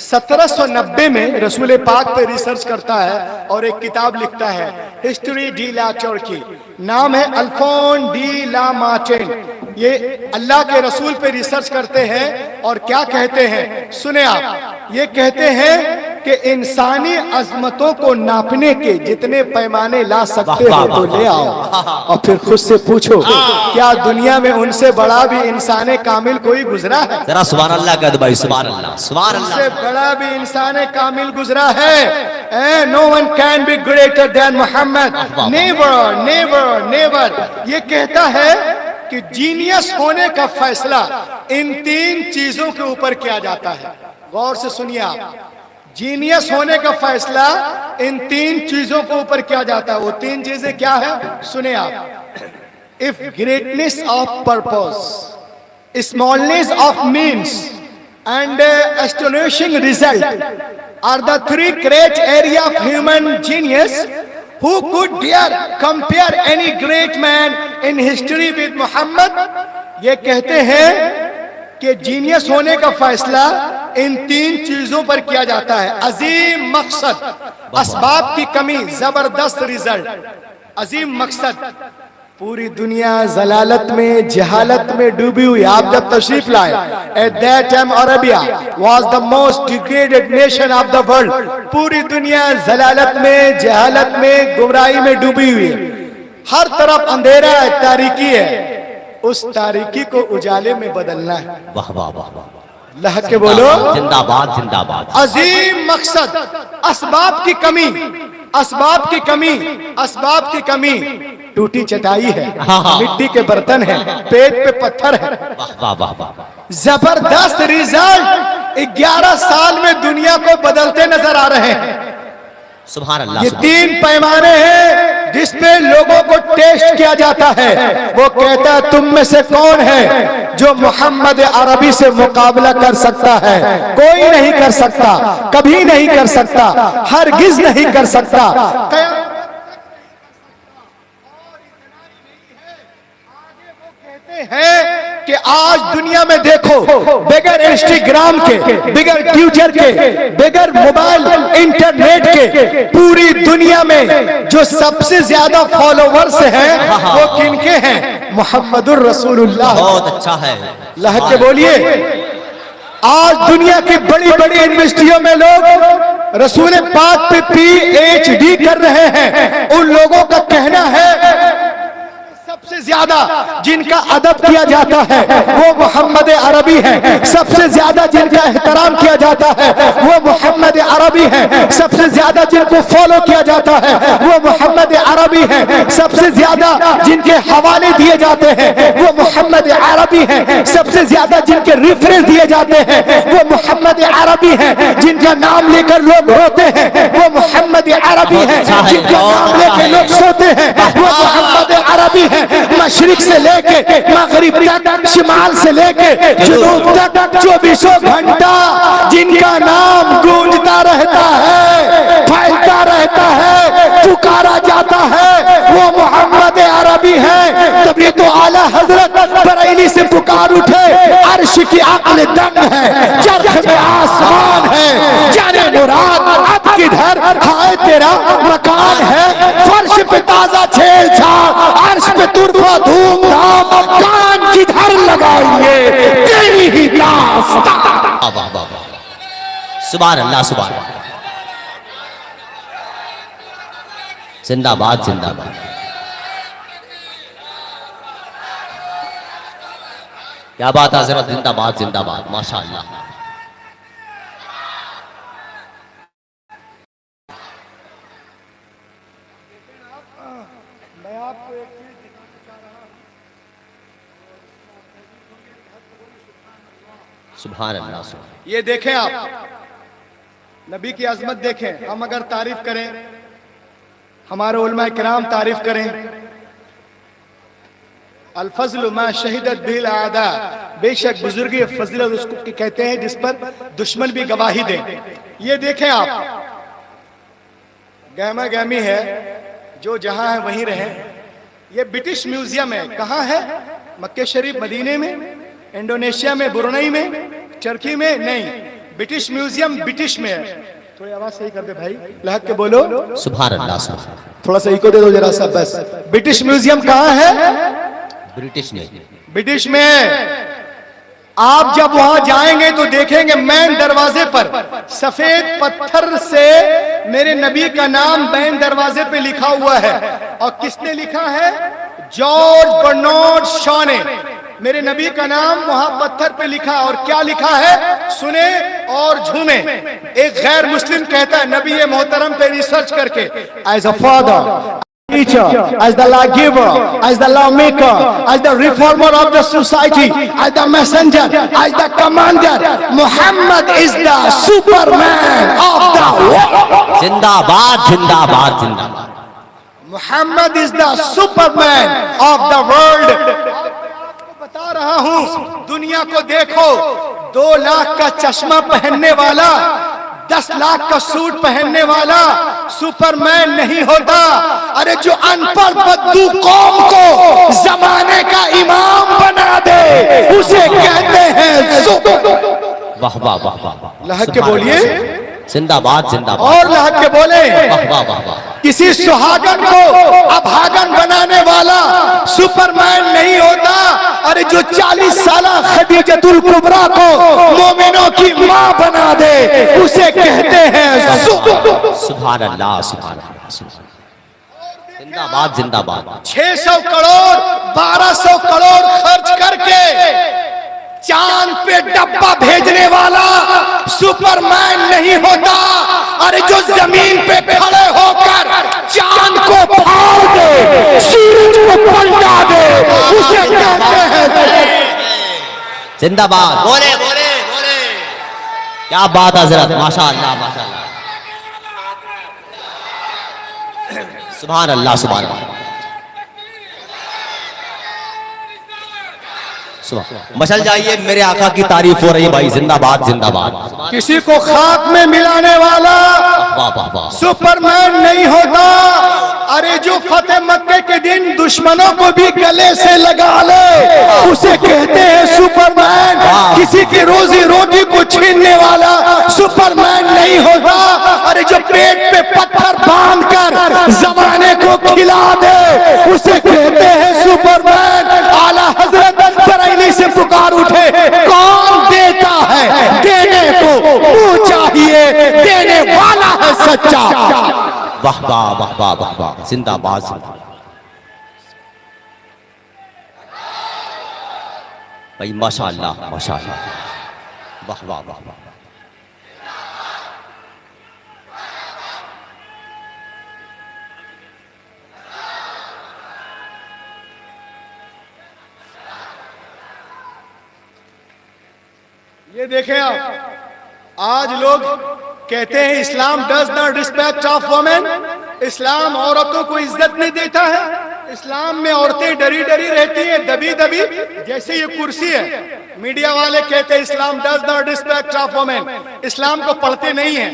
1790 में रसूल पाक पे रिसर्च करता है और एक किताब लिखता है, हिस्ट्री डी ला टर्की। नाम है अल्फोन डी ला मार्टिन। ये अल्लाह के रसूल पे रिसर्च करते हैं और क्या कहते हैं सुने आप। ये कहते हैं कि इंसानी अजमतों को नापने के जितने पैमाने ला सकते हो तो ले आओ और फिर खुद से पूछो, क्या दुनिया में उनसे बड़ा भी इंसान कामिल कोई गुजरा है? जरा सुभान अल्लाह कह दो भाई, सुभान अल्लाह सुभान अल्लाह। उनसे बड़ा भी इंसान कामिल गुजरा है। No one can be greater than Mohammad, never never never. ये कहता है कि जीनियस होने का फैसला इन 3 चीजों के ऊपर किया जाता है। गौर से सुनिए आप, जीनियस होने का फैसला इन 3 चीजों के ऊपर किया जाता है। वो 3 चीजें क्या है सुने आप। If greatness of purpose, smallness of means and astonishing result are the 3 great area of human genius. Who could dare compare any great man in history with Muhammad? ये कहते हैं कि जीनियस होने का फैसला इन 3 चीजों पर किया जाता है। अजीम मकसद, असबाब की कमी, जबरदस्त रिजल्ट। अजीम मकसद, पूरी दुनिया जलालत में, जहालत में डूबी हुई। आप जब तशरीफ लाए, at that time Arabia was the most degraded nation of the world. पूरी दुनिया जलालत में, जहालत में, गुमराही में डूबी हुई है। हर तरफ अंधेरा है, तारीकी है। उस तारीकी को उजाले में बदलना है। वाह वाह वाह वाह, लह के बोलो जिंदाबाद जिंदाबाद। अजीम मकसद, असबाब की कमी, असबाब की कमी, असबाब की कमी। टूटी चटाई है, मिट्टी के बर्तन है, पेट पे पत्थर है। वाह वाह वाह, जबरदस्त रिजल्ट 11 साल में दुनिया को बदलते नजर आ रहे हैं। सुभान अल्लाह। ये 3 पैमाने हैं जिस पे लोगों को टेस्ट किया जाता है। वो कहता है तुम में से कौन है जो मोहम्मद अरबी से मुकाबला कर सकता है? कोई नहीं कर सकता, कभी नहीं कर सकता, हरगिज नहीं कर सकता। है कि आज दुनिया में देखो, बगैर इंस्टाग्राम के, बगैर ट्विटर के, बगैर मोबाइल इंटरनेट के, पूरी दुनिया में जो सबसे ज्यादा फॉलोवर्स हैं वो किनके हैं? मुहम्मदुर रसूलुल्लाह। बहुत अच्छा है, लह के बोलिए। आज दुनिया की बड़ी बड़ी यूनिवर्सिटियों में लोग रसूल पाक पे PhD कर रहे हैं। उन लोगों का कहना है सबसे ज्यादा जिनका अदब किया जाता है वो मोहम्मद अरबी है। सबसे ज्यादा जिनका एहतराम किया जाता है वो मोहम्मद अरबी है। सबसे ज्यादा जिनको फॉलो किया जाता है वो मोहम्मद अरबी है। सबसे ज्यादा जिनके हवाले दिए जाते हैं वो मोहम्मद अरबी है। सबसे ज्यादा जिनके रेफरेंस दिए जाते हैं वो मोहम्मद अरबी है। जिनका नाम लेकर लोग रोते हैं वो मोहम्मद अरबी है। जिनका नाम लेकर लोग सोते हैं वो मोहम्मद अरबी है। मशरिक से लेके मगरिब तक, शिमाल से लेके जुनूब तक 24 घंटा जिनका नाम गूंजता रहता है, फैलता रहता है, पुकारा जाता है, वो मोहम्मद अरबी है। तब ये तो आला हजरत बरेली से पुकार उठे, अर्श की अक्ल दंग है, चरख में आसमान है, जाने मुराद अब किधर हाय तेरा मकान है। फर्श पे ताजा छेड़छाड़, अर्श पे तुरफा धूमधाम, कान किधर लगाइए तेरी ही दास्तां। सुभान अल्लाह सुभान अल्लाह। जिंदाबाद जिंदाबाद। क्या बात है हजरत, जिंदाबाद जिंदाबाद माशाअल्लाह। मैं आपको एक चीज दिखाना चाह रहा हूं। सुभान अल्लाह सुभान। ये देखें आप, नबी की अजमत देखें। हम अगर तारीफ करें, हमारे उलमा किराम तारीफ करें, अल-फज़्ल मा शहीदत बिल आदा, बेशक बुजुर्गी फजीलत उसको कहते हैं जिस पर दुश्मन भी गवाही दे। ये देखें आप, गहमा गहमी है, जो जहां है वहीं रहे। ये ब्रिटिश म्यूजियम है, कहाँ है? मक्के शरीफ मदीने में, इंडोनेशिया में, ब्रुनई में, टर्की में नहीं, ब्रिटिश म्यूजियम ब्रिटिश में है। थोड़ी आवाज सही कर दे भाई, लहक के बोलो सुभान अल्लाह सुभान। थोड़ा सा इको दे दो जरा सा बस। ब्रिटिश म्यूजियम कहाँ है? ब्रिटिश में। ब्रिटिश में। आप जब वहां जाएंगे तो देखेंगे मेन दरवाजे पर सफेद पत्थर से मेरे नबी का नाम मेन दरवाजे पे लिखा हुआ है। और किसने लिखा है? जॉर्ज बर्नार्ड शॉ ने मेरे नबी का नाम वहां पत्थर पे लिखा। और क्या लिखा है? सुने और झूमे। एक गैर मुस्लिम कहता है नबी ये मोहतरम पे रिसर्च करके, as a father, teacher, as the lawgiver, as the lawmaker, as the reformer of the society, as the messenger, as the commander, Muhammad is the superman of the world. जिंदाबाद जिंदाबाद जिंदाबाद। Muhammad is the superman of the world. आपको बता रहा हूं, दुनिया को देखो, 2 लाख का चश्मा पहनने वाला, 10 लाख का सूट पहनने वाला सुपरमैन नहीं होता। अरे जो अनपढ़ बद्दू कौम को जमाने का इमाम बना दे उसे कहते हैं सुपर। वाह वाह वाह वाह। लहक के बोलिए जिंदाबाद जिंदाबाद। और लहक के बोले वाह वाह वाह वाह। किसी सुहागन को अभागन बनाने वाला सुपरमैन नहीं होता। अरे जो 40 साल खदीजतुल कुबरा को मोमिनों की मां बना दे उसे कहते हैं सुभान अल्लाह सुभान अल्लाह। जिंदाबाद जिंदाबाद। 600 करोड़ 1200 करोड़ खर्च करके चांद पे डब्बा भेजने वाला सुपरमैन नहीं होता। अरे जो जमीन पे खड़े होकर चांद को फाड़ दे, सूरज को पलटा दे उसे कहते हैं जिंदाबाद। बोले बोले बोले। क्या बात है हजरत, माशाअल्लाह माशाअल्लाह। सुभान अल्लाह सुभान अल्लाह। मचल जाइए, मेरे आका की तारीफ हो रही भाई। जिंदाबाद जिंदाबाद। किसी को खाक में मिलाने वाला वाह वाह वाह। सुपरमैन नहीं होता। अरे जो फतेह मक्के के दिन दुश्मनों को भी गले से लगा ले उसे कहते हैं सुपरमैन। किसी की रोजी रोटी को छीनने वाला सुपरमैन नहीं होता। अरे जो पेट पे पत्थर बांध कर जमाने को खिला दे उसे कहते हैं सुपरमैन। आला हजरत बरेली से पुकार उठे, कौन देता है? देने को मुंह चाहिए, देने वाला है सच्चा। वाह वाह वाह वाह वाह वाह। जिंदाबाद भाई, माशाअल्लाह माशाअल्लाह। वाह वाह वाह वाह। ये देखें आप, आज लोग कहते हैं Islam does not respect of women. इस्लाम औरतों को इज्जत नहीं देता है। इस्लाम में औरतें डरी डरी रहती हैं, दबी दबी, जैसे ये कुर्सी है। मीडिया वाले कहते हैं Islam does not respect of women. इस्लाम को पढ़ते नहीं है।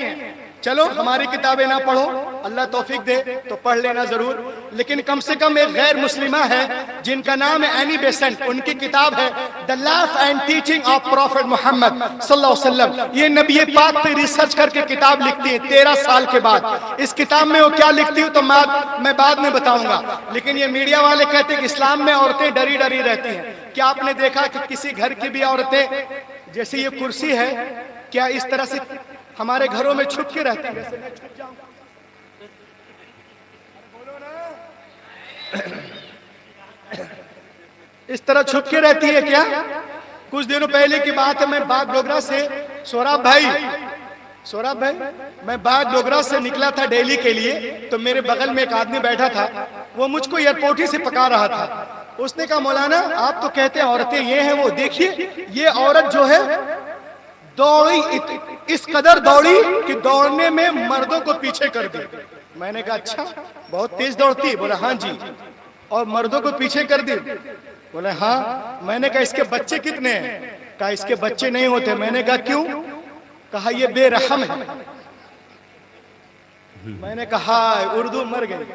चलो हमारी किताबें ना पढ़ो, अल्लाह तौफीक दे तो पढ़ लेना जरूर, लेकिन कम से कम एक गैर मुस्लिमा है जिनका नाम है एनी बेसेंट। उनकी किताब है the life and teaching of prophet Mohammad सल्लल्लाहु अलैहि वसल्लम। ये नबी पाक पे रिसर्च करके किताब लिखती है 13 साल के बाद। इस किताब में वो क्या लिखती हूँ तो मैं बाद में बताऊंगा। लेकिन ये मीडिया वाले कहते हैं कि इस्लाम में औरतें डरी डरी रहती हैं। क्या आपने देखा कि किसी घर की भी औरतें, जैसे ये कुर्सी है, क्या इस तरह से हमारे घरों में छुप के रहती है? जैसे मैं छुप जाऊंगा, बोलो ना, इस तरह छुप के रहती है क्या? कुछ दिनों पहले की बात है, मैं बाग डोगरा से सौरभ भाई मैं बाग डोगरा से निकला था दिल्ली के लिए, तो मेरे बगल में एक आदमी बैठा था, वो मुझको एयरपोर्ट ही से पका रहा था। उसने कहा मौलाना आप तो कहते हैं औरतें ये हैं वो, देखिए ये औरत जो है दौड़ी, इस कदर दौड़ी कि दौड़ने में मर्दों को पीछे कर दी। मैंने कहा अच्छा बहुत तेज दौड़ती? बोला हाँ जी। और मर्दों को पीछे कर दी? बोले हाँ। मैंने कहा इसके बच्चे कितने हैं? कहा इसके बच्चे नहीं होते। मैंने कहा क्यों? कहा ये बेरहम है। मैंने कहा उर्दू मर गई,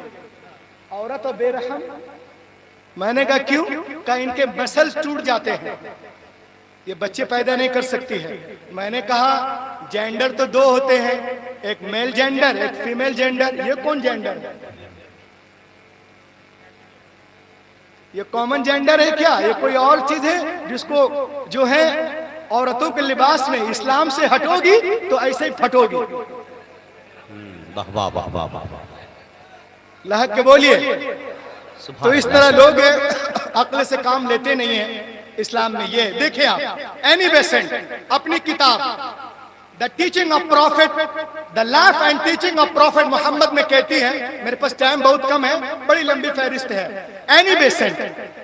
औरत और बेरहम। मैंने कहा क्यों? कहा इनके मसल्स टूट जाते हैं, ये बच्चे पैदा नहीं कर सकती है। मैंने कहा जेंडर तो दो होते हैं, एक मेल जेंडर एक फीमेल जेंडर, ये कौन जेंडर है? ये कॉमन जेंडर है क्या? ये कोई और चीज है जिसको जो है औरतों के लिबास में इस्लाम से हटोगी तो ऐसे ही फटोगी। वाह वाह वाह वाह वाह, लहक के बोलिए। तो इस तरह लोग अक्ल से काम लेते नहीं है इस्लाम में। ये देखिए आप एनी बेसेंट अपनी किताब the teaching of prophet, the life and teaching of prophet Mohammad में कहती है, मेरे पास टाइम बहुत कम है, बड़ी लंबी फहरिस्त है। Annie Besant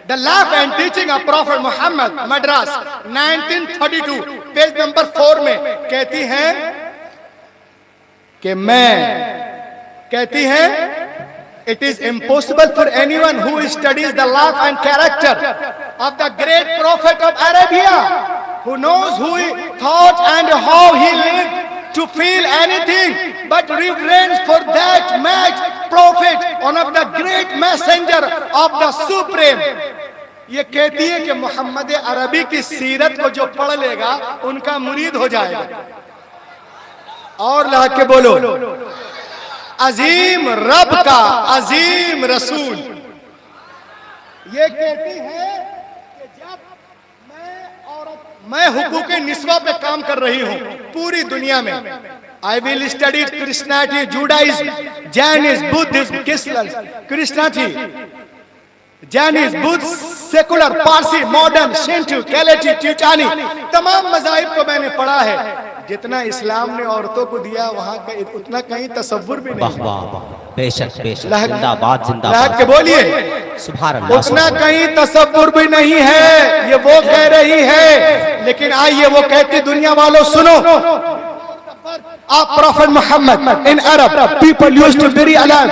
the life and teaching of prophet Mohammad, Madras 1932 page number 4 में कहती है कि कहती है it is impossible for anyone who studies the life and character of the great prophet of Arabia, who knows who he thought and how he lived, to feel anything but reverence for that mad prophet, one of the great messenger of the supreme. ये कहती है कि मोहम्मद अरबी की सीरत को जो पढ़ लेगा उनका मुरीद हो जाएगा। और ला के बोलो अजीम रब का अजीम रसूल। ये कहती है कि जब मैं हुकूक निस्वा पे काम कर रही हूं पूरी दुनिया में, I will study Christianity, Judaism, Jainism, Buddhism, Christianity, Jainism, Buddha, secular, Parsi, modern, Shinto, कैलेटी, ट्यूटानी, तमाम मज़ाहिब को मैंने पढ़ा है। जितना इस्लाम ने औरतों को दिया वहां का उतना कहीं तसव्वुर भी नहीं। वाह वाह, बेशक बेशक, जिंदाबाद जिंदाबाद के बोलिए सुभान अल्लाह। उतना कहीं तसव्वुर भी नहीं है, ये वो कह रही है। लेकिन आइए वो कहती दुनिया वालों सुनो, of Prophet Muhammad in Arab people used to bury alive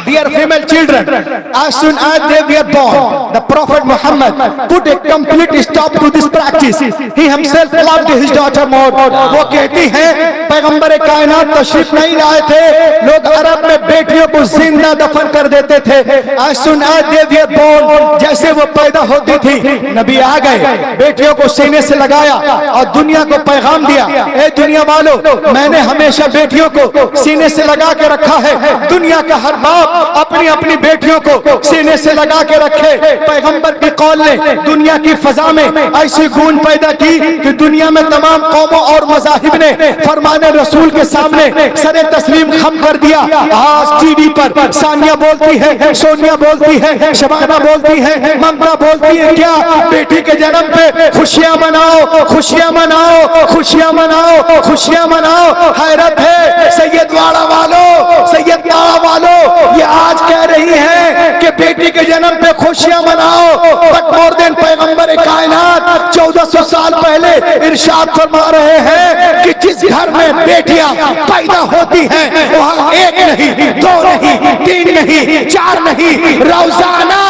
their female children as soon as they were born. The Prophet Muhammad put a complete stop to this practice. He himself loved his daughter more. वो कहती हैं पैगंबर कायनात तशरीफ नहीं लाए थे, लोग अरब में बेटियों को जिंदा दफन कर देते थे। as soon as they were born, जैसे वो पैदा होती थी नबी आ गए, बेटियों को सीने से लगाया और दुनिया को पैगाम दिया, ए दुनिया वालों मैंने हमेशा बेटियों को सीने से लगा के रखा है। दुनिया का हर बाप अपनी अपनी बेटियों को सीने से लगा के रखे। पैगंबर की कौल ने दुनिया की फजा में ऐसी गूंज पैदा की कि दुनिया में तमाम कौमों और मज़ाहिब ने फरमाने रसूल के सामने सरे तस्लीम खम कर दिया। आज टीवी पर सानिया बोलती है, सोनिया बोलती है, शबाना बोलती है, ममता बोलती है, क्या बेटी के जन्म पे खुशियां मनाओ, खुशियां मनाओ, खुशियां मनाओ, खुशियां मनाओ। हैरत है सैयद वाड़ा वालों, सैयद वाड़ा वालों, ये आज कह रही है कि बेटी के जन्म पे खुशियां मनाओ। बट मोर देन पैगंबर कायनात 1400 साल पहले इरशाद फरमा रहे हैं कि जिस घर में बेटियां पैदा होती हैं वहां एक नहीं, दो नहीं, तीन नहीं, चार नहीं, रोजाना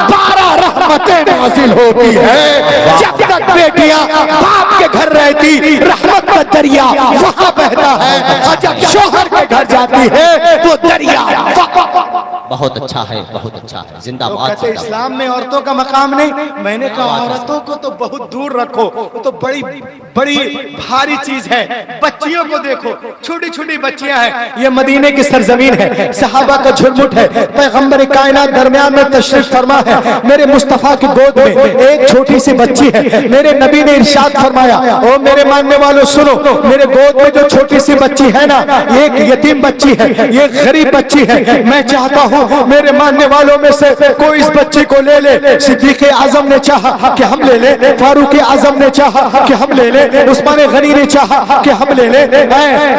12 रहमतें नाजिल होती है। जब तक बेटियां बाप के घर रहती रहमत का दरिया वहां बहता है, और जब शौहर के घर जाती है तो दरिया। बहुत अच्छा है, बहुत अच्छा है, जिंदाबाद। तो इस्लाम में औरतों का मकाम नहीं। मैंने कहा औरतों को तो बहुत दूर रखो, वो तो बड़ी बड़ी भारी चीज है। बच्चियों को देखो, छोटी छोटी बच्चियां हैं। ये मदीने की सरजमीन है, सहाबा का झुरमुट है। पैगंबर कायनात दरमियान में तशरीफ फरमा है। मेरे मुस्तफा की गोद में एक छोटी सी बच्ची है। मेरे नबी ने इरशाद फरमाया, ओ मेरे मानने वालों सुनो, मेरे गोद में जो छोटी सी बच्ची है ना, ये एक यतीम बच्ची है, ये गरीब बच्ची है। मैं चाहता हूँ हूँ, मेरे मानने वालों में से कोई इस बच्ची को ले ले। सिद्दीक आजम ने चाहा कि हम ले ले, फारूक आजम ने चाहा कि हम ले ले, उस्मान गनी ने चाहा कि हम ले ले,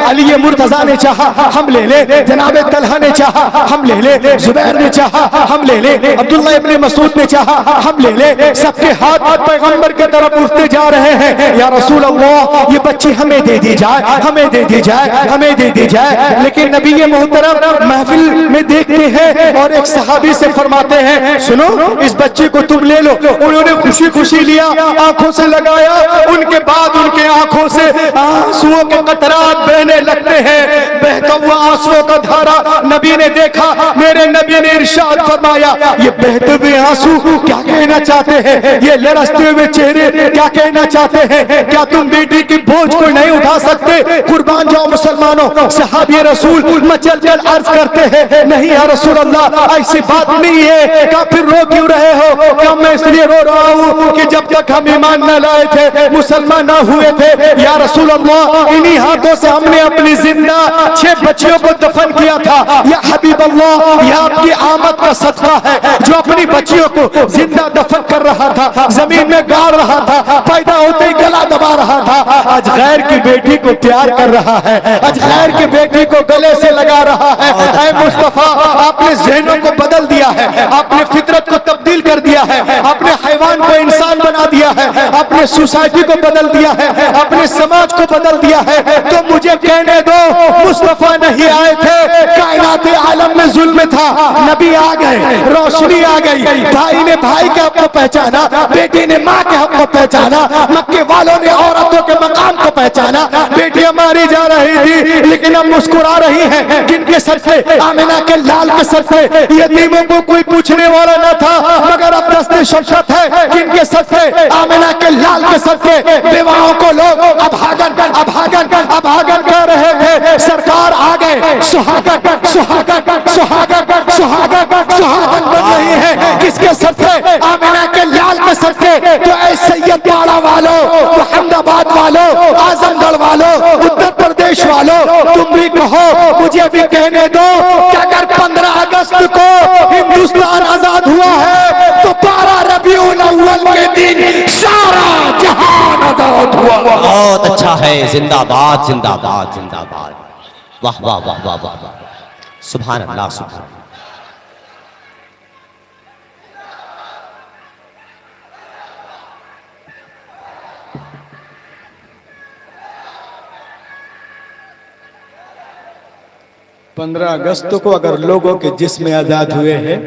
अली मुर्तजा ने चाहा हम ले ले, जनाब तलहा ने चाहा हम ले ले, जुबैर ने चाहा हम ले ले, अब्दुल्ला इब्ने मसूद ने चाहा हम ले ले। सबके हाथ पैगंबर की तरफ उठते जा रहे हैं, या रसूल अल्लाह ये बच्ची हमें दे दी जाए, हमें दे दी जाए, हमें दे दी जाए। लेकिन नबी ये मोहतरम महफिल में देखते हैं और एक सहाबी से फरमाते हैं, सुनो इस बच्ची को तुम ले लो। उन्होंने खुशी खुशी लिया, आंखों से लगाया, उनके बाद उनके आंखों से आंसुओं के कतरात बहने लगते हैं। बहता हुआ आंसुओं का धारा नबी ने देखा, मेरे नबी ने इरशाद फरमाया, ये बहते हुए आंसू क्या कहना चाहते हैं, ये लरसते हुए चेहरे क्या कहना चाहते हैं? क्या तुम बेटी की बोझ को नहीं उठा सकते? कुर्बान जाओ मुसलमानों। सहाबी रसूल मचल चल अर्ज करते हैं, नहीं या रसूल अल्लाह ऐसी बात नहीं है। क्या फिर रो क्यों रहे हो? क्या मैं इसलिए रो रहा हूँ कि जब तक हम ईमान न लाए थे, मुसलमान न हुए थे, या रसूल अल्लाह इन्हीं हाथों से हमने अपनी जिंदा 6 बच्चियों को दफन किया था। या हबीब अल्लाह यह आपकी आमद का सदका है जो अपनी बच्चियों को जिंदा दफन कर रहा था, जमीन में गाड़ रहा था, पैदा होते ही गला दबा रहा था। आज गैर की बेटी को प्यार कर रहा है, आज गैर की बेटी को गले से लगा रहा है। ऐ मुस्तफा आपने ज़हनों को बदल दिया है, आपने फितरत को तब्दील कर दिया है, आपने हैवान को इंसान बना दिया है, आपने सोसाइटी को बदल दिया है, आपने समाज को बदल दिया है। तो मुझे कहने दो, मुस्तफा नहीं आए थे, कायनात आलम में जुल्म था, नबी आ गए, रोशनी आ गई, भाई ने भाई के हक को पहचाना, बेटी ने माँ के हक को पहचाना, मक्के वालों ने औरतों के मकाम को पहचाना। बेटियां मारी जा रही थी लेकिन अब मुस्कुरा रही हैं, किनके सर से? आमिना के लाल के सर से। यतीमों को कोई पूछने वाला न था, मगर अब दस्ते शफकत है किनके सर से? आमिना के लाल के सर से। बेवाओं को लोग अभागन अभागन अभागन कर रहे थे, सरकार आ गए, सुहागन सुहागन सुहागन सुहागन सुहागन बन रही है, किसके सर से? आमिना के लाल के सर से। तो ऐ सैयदवाड़ा वालों, अहमदाबाद वालों, आजमगढ़ वालों, उत्तर प्रदेश वालों, तुम भी कहो, मुझे भी कहने दो कि अगर 15 अगस्त को हिंदुस्तान आजाद हुआ है तो 12 रबीउल अव्वल के दिन सारा जहान आजाद हुआ। बहुत अच्छा है, जिंदाबाद जिंदाबाद जिंदाबाद, वाह वाह वाह वाह वाह, सुभान अल्लाह सुभान। 15 अगस्त को अगर लोगों के जिस्म आजाद हुए हैं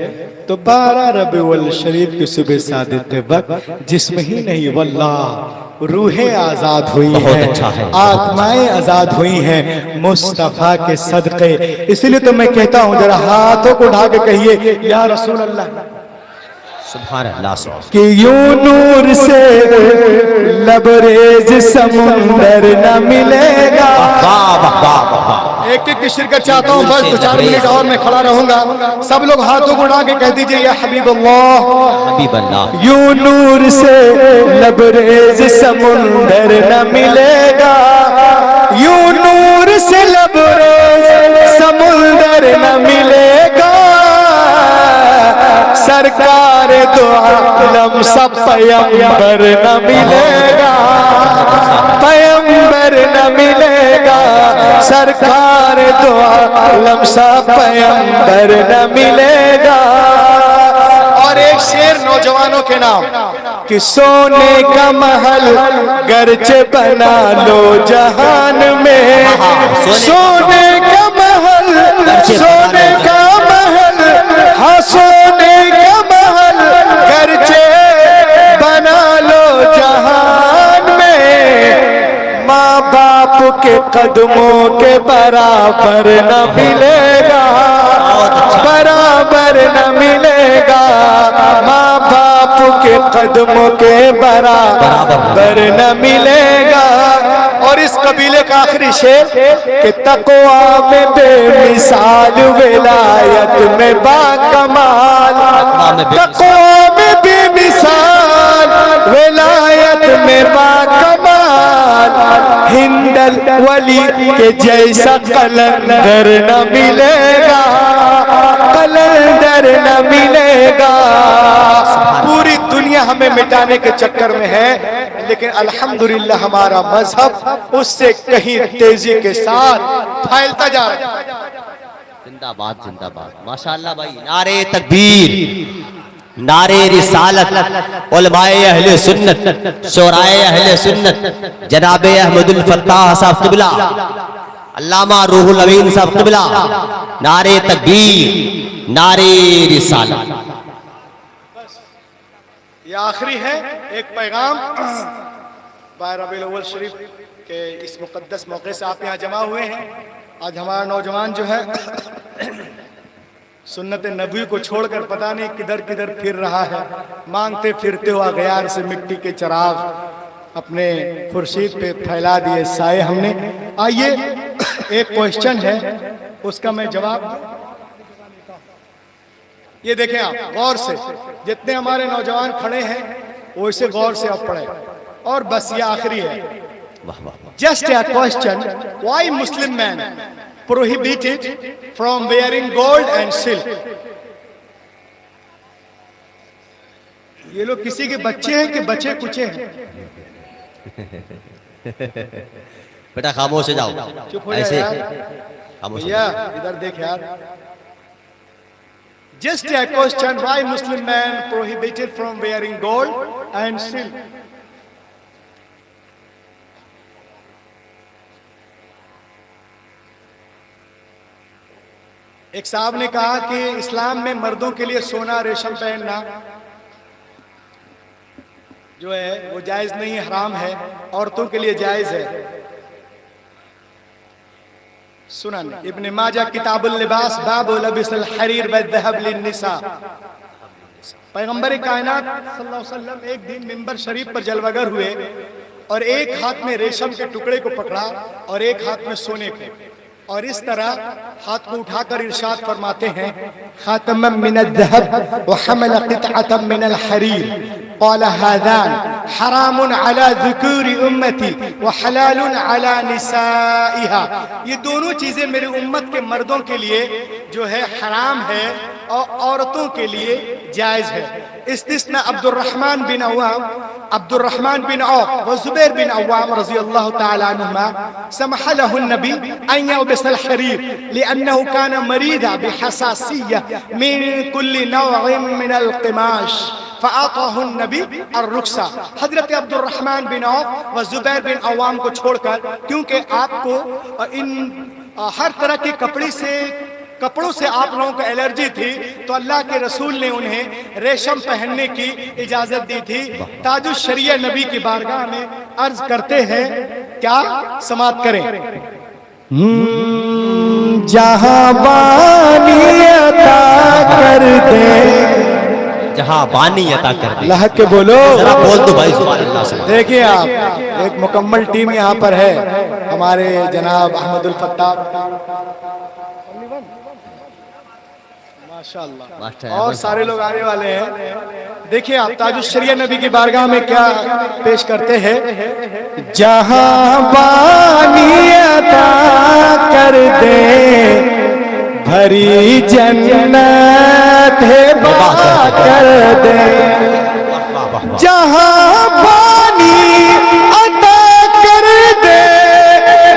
तो 12 रबीउल शरीफ की सुबह सादिक के वक्त जिस्म ही नहीं वल्लाह रूहें आजाद हुई हैं, अच्छा है। आत्माएं आजाद हुई हैं मुस्तफा के सदके। इसलिए तो मैं कहता हूँ जरा हाथों को उठा के कहिए या रसूल अल्लाह, सुभान अल्लाह कि यूं नूर से लबरेज समुंदर न मिलेगा। वाह वाह वाह वाह। एक एक की शिरकत चाहता हूँ, बस 2-4 मिनट और मैं खड़ा रहूंगा। सब लोग हाथों को उठा के कह दीजिए या हबीब अल्लाह, हबीब अल्लाह। यूं नूर से लबरेज समुंदर न मिलेगा, यूं नूर से लबरेज समुंदर न मिलेगा, सरकार दो आलम सब पैगंबर न मिलेगा, पैगंबर न मिलेगा, सरकार दो आलम सब पैगंबर न मिलेगा। और एक शेर नौजवानों के नाम कि सोने का महल गरचे बना लो जहान में, सोने का महल, सोने का महल, हाँ सोने का महल गरचे बना लो जहान में, माँ बाप के कदमों के बराबर न मिलेगा, बराबर न मिलेगा, माँ बाप के कदमों के बराबर न मिलेगा। और इस कबीले का आखिरी शेर कि तक़वा में बेमिसाल विलायत में बाकमाल, तक़वा में बेमिसाल विलायत में बाकमाल, हिंदल वली के जैसा कलंदर न मिलेगा, कलंदर कर न मिलेगा। पूरी दुनिया हमें मिटाने के चक्कर में है, लेकिन अल्हम्दुलिल्लाह हमारा मजहब उससे कहीं तेजी के साथ फैलता जा रहा है। जिंदाबाद जिंदाबाद माशाअल्लाह भाई। नारे तकबीर, नारे रिसालत, उलमाए अहले सुन्नत, शोराए अहले सुन्नत, जनाबे अहमदुल फत्ताह साहब क़िबला, अल्लामा रूहुल अमीन साहब क़िबला, नारे तकबीर, नारे रिसालत। ये आखिरी है एक पैगाम रबीउल अव्वल शरीफ के इस मुकद्दस मौके से आप यहाँ जमा हुए हैं। आज हमारा नौजवान जो है सुन्नत नबी को छोड़कर पता नहीं किधर किधर फिर रहा है। मांगते फिरते हुआ गयार से मिट्टी के चिराग अपने खुर्शीद पे फैला दिए साए हमने। आइए एक क्वेश्चन है, उसका मैं जवाब, ये देखें आप गौर से, जितने हमारे नौजवान खड़े हैं वैसे गौर से आप पढ़े। और बस ये आखिरी है। Just a question, why Muslim man prohibited from wearing gold and silk? ये लोग किसी के बच्चे हैं कि बच्चे कुचे हैं? बेटा खामोश हो जाओ, चुप हो ऐसे यार। खामोश हो भैया जाओ। इधर देख यार। Just a question, why Muslim man prohibited from wearing gold and silk? एक साहब ने कहा कि इस्लाम में मर्दों के लिए सोना रेशम पहनना जो है वो जायज नहीं, हराम है, औरतों के लिए जायज है। सुनन इब्न माजा किताबुल लिबास बाबु लबिसल हरीर व ज़हब लिन्निसा। पैगंबर कायनात सल्लल्लाहु अलैहि वसल्लम एक दिन मिंबर शरीफ पर जलवागर हुए और एक हाथ में रेशम के टुकड़े को पकड़ा और एक हाथ में सोने को, और इस तरह हाथ को उठाकर इरशाद फरमाते हैं, खातमम मिनल ज़हब व हमल क़ितअतम मिनल हरीर क़ाल हाज़ान हरामुन अला ज़ुकूरि उम्मती व हलालुन अला निसाइहा। ये दोनों चीजें मेरी उम्मत के मर्दों के लिए जो है हराम है और औरतों के लिए जायज है। इस्तिस्ना अब्दुर्रहमान बिन अव्वाम, अब्दुर्रहमान बिन औफ व ज़ुबैर बिन अव्वाम रज़ियल्लाहु तआला अन्हुमा समह लहु नबी अन यल्बसल हरीर लिअन्नहु कान मरीदा बिहसासिय्या मिन कुल्ली नौइन मिनल क़िमाश फ़अताहु नबी अर्रुख्सा। हज़रत अब्दुर्रहमान बिन औफ व ज़ुबैर बिन अव्वाम को छोड़कर, क्योंकि आपको इन हर तरह के कपड़ों से आप लोगों को एलर्जी थी, तो अल्लाह के रसूल ने उन्हें रेशम पहनने की इजाजत दी थी। ताजुश शरिया नबी की बारगाह में अर्ज करते हैं, क्या समात करें। जहां बानी अता कर दे, जहां बानी अता कर दे, लहक के बोलो, जरा बोल दो भाई सुभान अल्लाह से। देखिए आप, एक मुकम्मल टीम यहाँ पर है, हमारे जनाब अहमदुल फत्ताह माशाअल्लाह और सारे लोग आने वाले हैं। देखिए आप ताजुश शरिया नबी की बारगाह में क्या पेश करते हैं, जहां बानी अता कर दे भरी जन्नत है बा कर दे, जहां बानी अता कर दे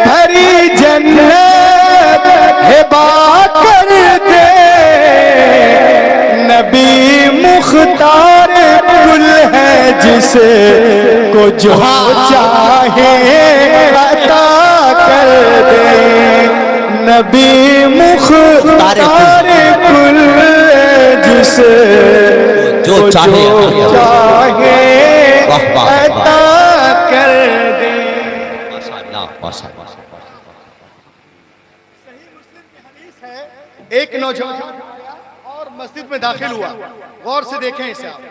भरी जन्नत है बा कर दे, नबी मुख्तार कुल है जिसे को जो चाहे अता कर दे, नबी मुख्तार कुल जिसे जो चाहे अता कर दे। माशाअल्लाह माशाअल्लाह। सही मुस्लिम की हदीस है, एक नौजवान और मस्जिद में दाखिल हुआ। गौर से देखें इसे आप,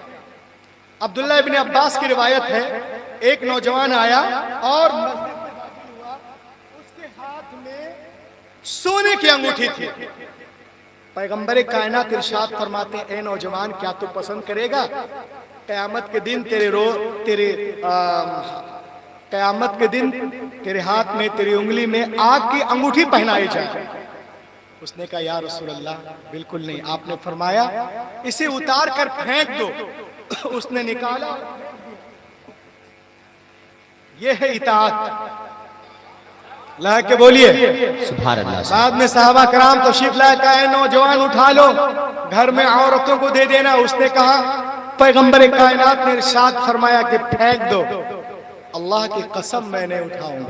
अब्दुल्ला इब्न अब्बास की रिवायत है, एक नौजवान आया और मस्जिद में दाखिल हुआ, उसके हाथ में सोने की अंगूठी थी। पैगंबर कायनात इरशाद फरमाते, ए नौजवान क्या तू पसंद करेगा कयामत के दिन कयामत के दिन तेरे हाथ में, तेरी उंगली में आग की अंगूठी पहनाई जाए। उसने कहा या रसूल अल्लाह बिल्कुल नहीं। आपने फरमाया इसे उतार कर फेंक दो। उसने निकाला, ये है इताअत। ला के बोलिए सुभान अल्लाह। बाद में साहबा कराम तशरीफ लाए, कहा नौजवान उठा लो, घर में औरतों को दे देना। उसने कहा पैगंबर कायनात ने इरशाद फरमाया कि फेंक दो। अल्लाह की कसम मैंने उठाऊंगा।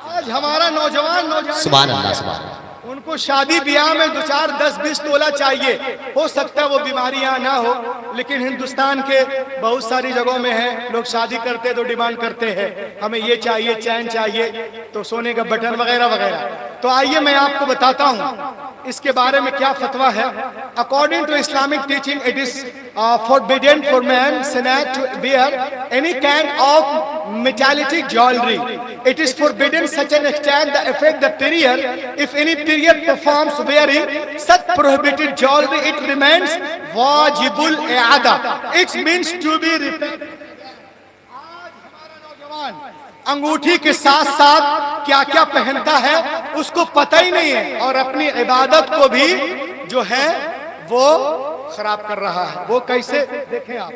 आज हमारा नौजवान सुभान अल्लाह सुभान अल्लाह। उनको शादी ब्याह में 2 4 10 20 तोला चाहिए। हो सकता है वो बीमारी यहाँ ना हो, लेकिन हिंदुस्तान के बहुत सारी जगहों में है, लोग शादी करते तो डिमांड करते हैं हमें ये चाहिए, चैन चाहिए, तो सोने का बटन वगैरह वगैरह। तो आइए मैं आपको बताता हूँ इसके बारे में क्या फतवा है। According to Islamic teaching it is forbidden for man sinner to wear any kind of metallic jewelry. It is forbidden such an extent that affect the period. If any period performs wearing such prohibited jewelry, it remains wajibul i'ada. It means to be repeated. आज हमारा नौजवान अंगूठी के साथ साथ क्या क्या पहनता है उसको पता ही नहीं है, और अपनी इबादत को भी जो है वो खराब कर रहा है। वो कैसे देखें आप,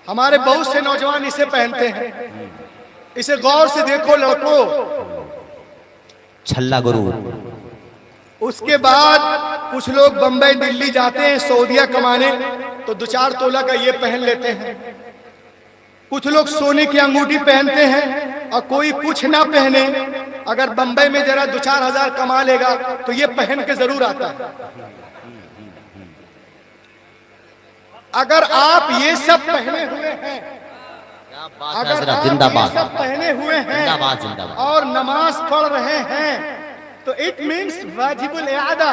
हमारे बहुत से नौजवान इसे पहनते हैं। इसे गौर से देखो लड़कों, छल्ला गुरु। उसके बाद कुछ लोग बंबई दिल्ली जाते हैं सऊदीया कमाने, तो 2 4 तोला का ये पहन लेते हैं। कुछ लोग सोने की अंगूठी पहनते हैं, और कोई कुछ ना पहने, अगर बंबई में जरा 2 4 हजार कमा लेगा तो ये पहन के जरूर आता है। अगर आप ये सब पहने हुए हैं, अगर आप ये सब पहने हुए हैं और नमाज पढ़ रहे हैं, तो इट मीन्स वाजिबुल इआदा,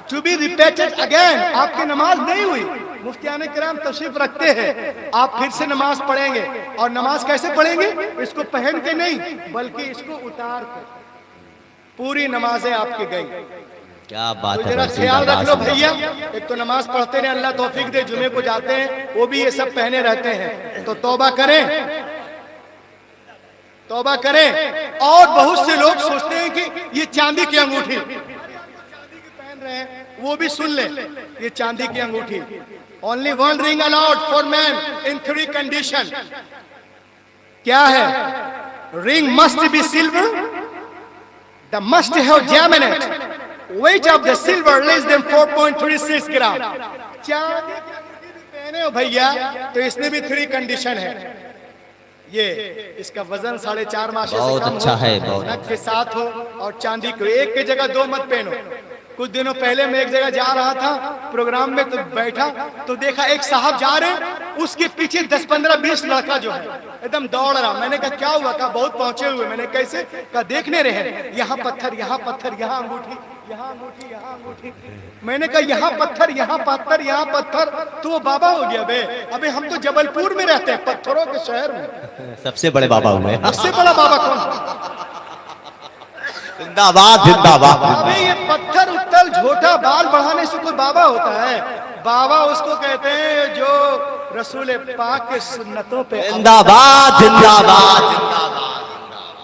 टू बी रिपीटेड अगेन। आपकी नमाज नहीं हुई, मुफ्तियाने किराम तशरीफ रखते हैं, आप फिर से नमाज पढ़ेंगे। और नमाज कैसे पढ़ेंगे? इसको पहन के नहीं, बल्कि इसको उतार कर। पूरी नमाजें आपकी गई। क्या बात तो है। जरा ख्याल रख लो भैया, एक तो नमाज पढ़ते रहे, अल्लाह तौफीक दे, जुमे को जाते हैं वो भी ये सब पहने रहते हैं, तो तौबा करें, तौबा करें। और बहुत से लोग सोचते हैं कि ये चांदी की अंगूठी चांदी की पहन रहे हैं, वो भी सुन ले, ये चांदी की अंगूठी। Only 1 ring allowed for man in 3 condition. क्या है? Ring must be silver, the must have जैमिनेट, weight of the silver less than 4.36 gram. चांदी की अंगूठी भी पहने हो भैया, तो इसमें भी 3 कंडीशन है। ये इसका वजन 4.5 माशे से कम अच्छा है, हो, नग के साथ हो, और चांदी को एक की जगह 2 मत पहनो। कुछ दिनों पहले मैं एक जगह जा रहा था प्रोग्राम में, तो बैठा तो देखा एक साहब जा रहे, उसके पीछे 10 15 20 लड़का जो है एकदम दौड़ रहा। मैंने कहा क्या हुआ? कहा बहुत पहुंचे हुए। मैंने कैसे? कहा देखने रहे, यहाँ पत्थर, यहाँ पत्थर, यहाँ अंगूठी, यहाँ अंगूठी, यहाँ अंगूठी। मैंने कहा यहाँ पत्थर, यहाँ पत्थर, यहाँ पत्थर, तो वो बाबा हो गया बे। अबे हम तो जबलपुर में रहते हैं, पत्थरों के शहर में। सबसे बड़े बाबा हुए। सबसे बड़ा बाबा कौन? जिंदाबाद जिंदाबाद। अबे ये पत्थर उत्तल झोटा बाल बढ़ाने से कोई बाबा होता है? बाबा उसको कहते हैं जो रसूल पाक के सुन्नतों पे। जिंदाबाद जिंदाबाद जिंदाबाद।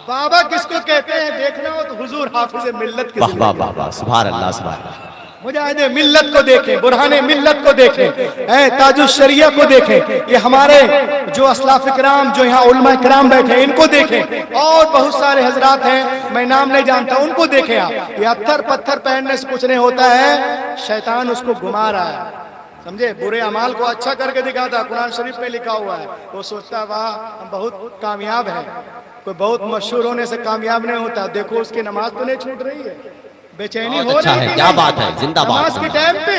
बाबा किसको कहते हैं देखना हो तो हुजूर हाफिज मिल्लत के। वाह वाह वाह वाह, सुभान अल्लाह सुभान अल्लाह। मुजाहिदे मिल्लत को देखें, बुरहाने मिल्लत को देखें, ताजुश शरिया को देखें, ये हमारे जो असलाफ किराम जो यहाँ उलमा किराम बैठे हैं इनको देखें, और बहुत सारे हजरात हैं मैं नाम नहीं जानता, उनको देखें आप। ये अत्थर पत्थर पहनने से कुछ नहीं होता है, शैतान उसको घुमा रहा है, समझे? बुरे अमाल को अच्छा करके दिखाता, कुरान शरीफ में लिखा हुआ है। वो सोचता है वाह हम बहुत कामयाब है। कोई बहुत मशहूर होने से कामयाब नहीं होता। देखो उसकी नमाज तो नहीं छूट रही है, बेचैनी हो अच्छा रही है। क्या बात है, जिंदाबाद। नमाज के टाइम पे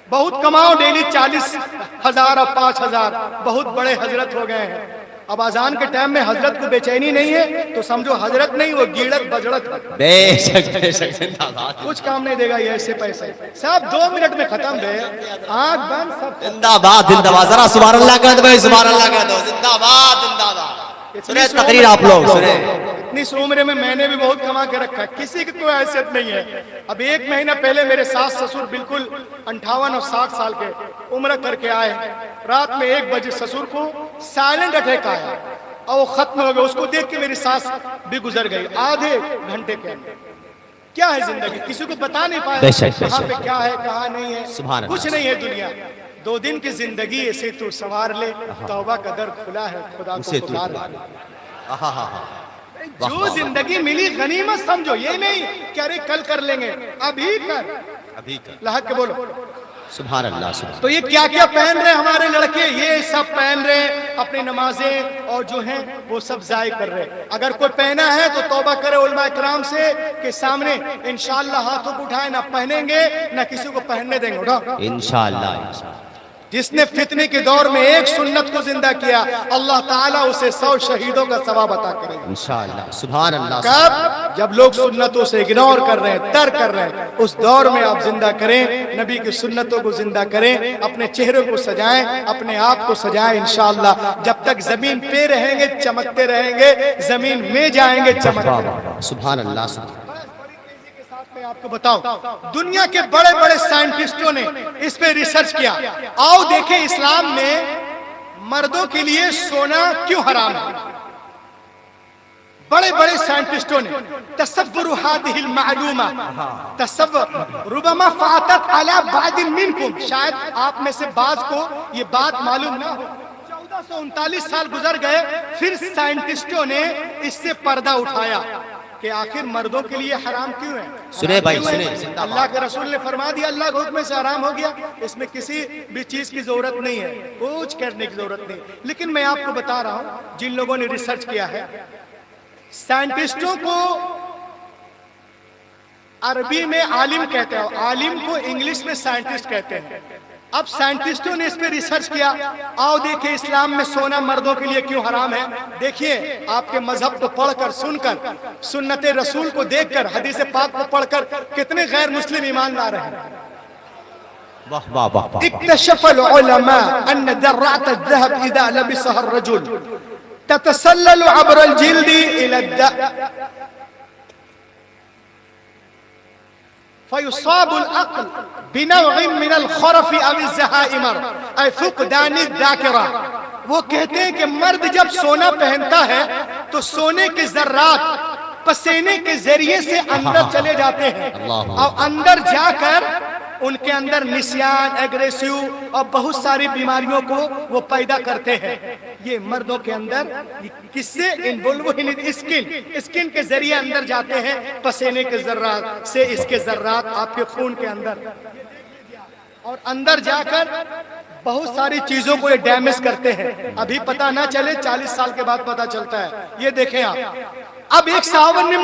बहुत कमाओ, डेली 40,000 और 5,000, बहुत बड़े हजरत हो गए हैं। अब अजान के टाइम में हजरत को बेचैनी नहीं है तो समझो हजरत नहीं, वो गीड़त बजड़त है। बेशक बेशक, जिंदाबाद। कुछ काम नहीं देगा ये ऐसे पैसे, सब 2 मिनट में खत्म है, आंख बंद सब। जिंदाबाद जिंदाबाद। जरा सुभान अल्लाह कह दो भाई, सुभान अल्लाह कह दो। जिंदाबाद जिंदाबाद। सुने तकरीर आप लोग सुने। इतनी उम्र में मैंने भी बहुत कमा के रखा है, किसी की कोई हैसियत नहीं है। अब 1 महीना पहले मेरे सास ससुर बिल्कुल 58 और 60 साल के उम्र करके आए। रात में 1 बजे ससुर को साइलेंट अटैक आया। और वो खत्म हो गया, उसको देख के मेरी सांस भी गुजर गई आधे घंटे के अंदर। क्या है जिंदगी, किसी को बता नहीं पाए कहाँ पे क्या है कहाँ नहीं है, कुछ नहीं है दुनिया। 2 दिन की जिंदगी ऐसे तू सवार ले, तौबा का दर खुला है, खुदा को पुकार ले। जो जिंदगी मिली गनीमत समझो, ये नहीं कि अरे कल कर लेंगे, अभी कर लहक के बोलो सुभान अल्लाह सुभान। तो ये क्या क्या पहन रहे हमारे लड़के, ये सब पहन रहे, अपनी नमाजें और जो हैं वो सब जाय कर रहे। अगर कोई पहना है तो तौबा करे उलमा इकराम से के सामने, इंशाअल्लाह हाथों को उठाए, ना पहनेंगे ना किसी को पहनने देंगे। उठाओ इंशाअल्लाह। जिसने फितने के दौर में एक सुन्नत को जिंदा किया, अल्लाह ताला उसे 100 शहीदों का सवाब अता करेगा इंशाअल्लाह सुभान अल्लाह। कब? जब लोग सुन्नतों से इग्नोर कर रहे हैं, तर्क कर रहे हैं, उस दौर में आप जिंदा करें, नबी की सुन्नतों को जिंदा करें, अपने चेहरे को सजाएं, अपने आप को सजाएं इंशाअल्लाह। जब तक जमीन पे रहेंगे चमकते रहेंगे, जमीन में जाएंगे चमकते। सुभान अल्लाह। मैं आपको बताऊं, दुनिया के बड़े बड़े साइंटिस्टों ने इस पे रिसर्च किया। आओ देखें इस्लाम में मर्दों के लिए सोना क्यों हराम है। बड़े बड़े साइंटिस्टों ने तसव्वुरु हादिहिल मालूमा तसव्वुर रुबमा फातत अला बादिन मिनकुम, शायद आप में से बाज को ये बात मालूम ना हो। 1439 साल गुजर गए, फिर साइंटिस्टों ने इससे पर्दा उठाया कि आखिर मर्दों के लिए हराम क्यों है। सुने भाई सुने, अल्लाह के रसूल ने फरमा दिया, अल्लाह के हुक्म से हराम हो गया, इसमें किसी भी चीज की जरूरत नहीं है, कुछ करने की जरूरत नहीं। लेकिन मैं आपको बता रहा हूं, जिन लोगों ने रिसर्च किया है, साइंटिस्टों को अरबी में आलिम कहते हैं, आलिम को इंग्लिश में साइंटिस्ट कहते हैं। अब साइंटिस्टों ने इस पे रिसर्च किया। आओ देखिए इस्लाम में सोना मर्दों के लिए क्यों हराम है। देखिए आपके मजहब को पढ़कर, सुनकर, सुन्नत रसूल को देखकर, हदीस पाक को पढ़कर कितने गैर मुस्लिम ईमान ला रहे हैं। वाह वाह वाह। इक्तशफल उलमा अन्न दर्रात अज़्ज़हब इज़ा लबिसहा अर्रजुल ततसल्ललु अब्रल जिल्दी इला फयुसाबुल अक्ल बिनौइन मिनल खरफी अव ज़हाइमर ऐ फुक़दानी ज़ाकिरा। वो कहते हैं कि मर्द जब सोना पहनता है तो सोने के जर्रात पसीने के जरिए से अंदर चले जाते हैं और अंदर जाकर उनके अंदर निस्यान, एग्रेसिव और बहुत सारी बीमारियों को वो पैदा करते हैं। ये मर्दों के अंदर किससे इन्वॉल्व, स्किन के जरिए अंदर जाते हैं, पसीने के जर्रात से इसके जर्रात आपके खून के अंदर, और अंदर जाकर बहुत सारी चीजों को ये डैमेज करते हैं। अभी पता ना चले, 40 साल के बाद पता चलता है। ये देखें आप। अब एक साहब ने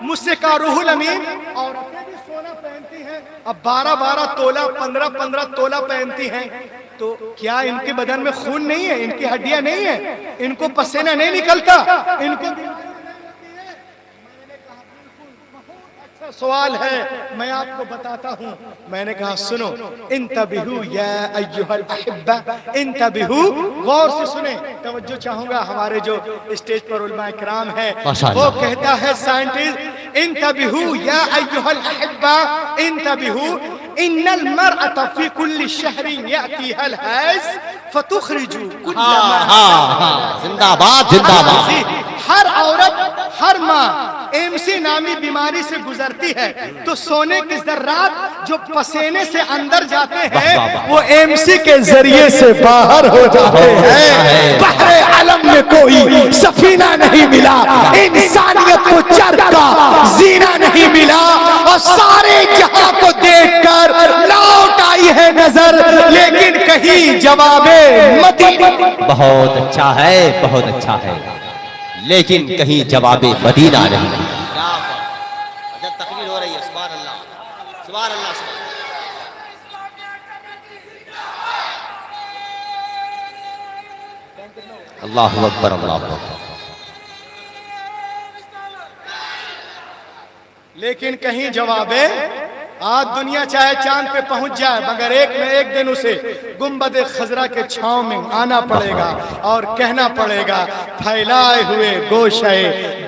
मुझसे कहा, रूहुल अमीन, औरतें भी सोना पहनती हैं, अब 12-12 तोला, 15-15 तोला पहनती हैं, तो क्या इनके बदन में खून नहीं है, इनकी हड्डियां नहीं है, इनको पसीना नहीं निकलता, इनको सवाल है, मैं आपको बताता हूँ। मैंने कहा सुनो, इंतबिहू या अय्युहल अहिब्बा, इंतबिहू, गौर से सुने, तवज्जो चाहूंगा। हमारे जो स्टेज पर उलमा इकराम है, वो कहता है साइंटिस्ट, इंतबिहू या अय्युहल अहिब्बा, इंतबिहू इन्नल मरअत फी कुल्ली शहरिन यातीहल हैज फतुखरिजू कुल्ला। जिंदाबाद जिंदाबाद। हर औरत, हर माँ एमसी नामी बीमारी से गुजरती है, तो सोने के जर्रात जो पसीने से अंदर जाते हैं वो एमसी के जरिए से बाहर हो जाते हैं। बहरे आलम में कोई सफीना नहीं मिला, इंसानियत को चरख का जीना नहीं मिला, और सारे जहां को देखकर लौट आई है नजर, लेकिन कहीं जवाबे मदीना। बहुत अच्छा है, बहुत अच्छा है, लेकिन कहीं जवाबे मदीना नहीं। तकबीर हो रही है, सुभान अल्लाह, सुभान अल्लाह, अल्लाहु अकबर, अल्लाहु अकबर। लेकिन कहीं जवाबे, आज दुनिया चाहे चांद पे पहुंच जाए, मगर एक न एक दिन उसे गुंबद खजरा के छांव में आना पड़ेगा और कहना पड़ेगा, फैलाए हुए गोशे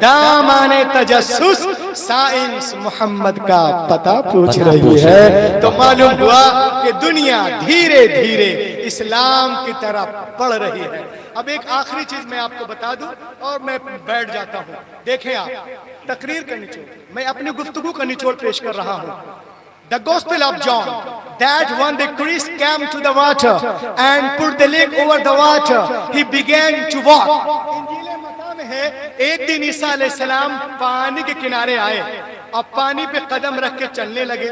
दामाने तजस्सुस साइंस मोहम्मद का पता पूछ रही है। तो मालूम हुआ कि दुनिया धीरे धीरे इस्लाम की तरफ बढ़ रही है। अब एक आखिरी चीज मैं आपको बता दूं और मैं बैठ जाता हूं। देखें आप, तकरीर का निचोड़, मैं अपनी गुफ्तगू का निचोड़ पेश कर रहा हूं। The Gospel of John, that when the Christ came to the water and put the leg over the water, he began to walk. इंजील मत्ता में है, एक दिन ईसा अलैहिस्सलाम पानी के किनारे आए, अब पानी पे कदम रख के चलने लगे।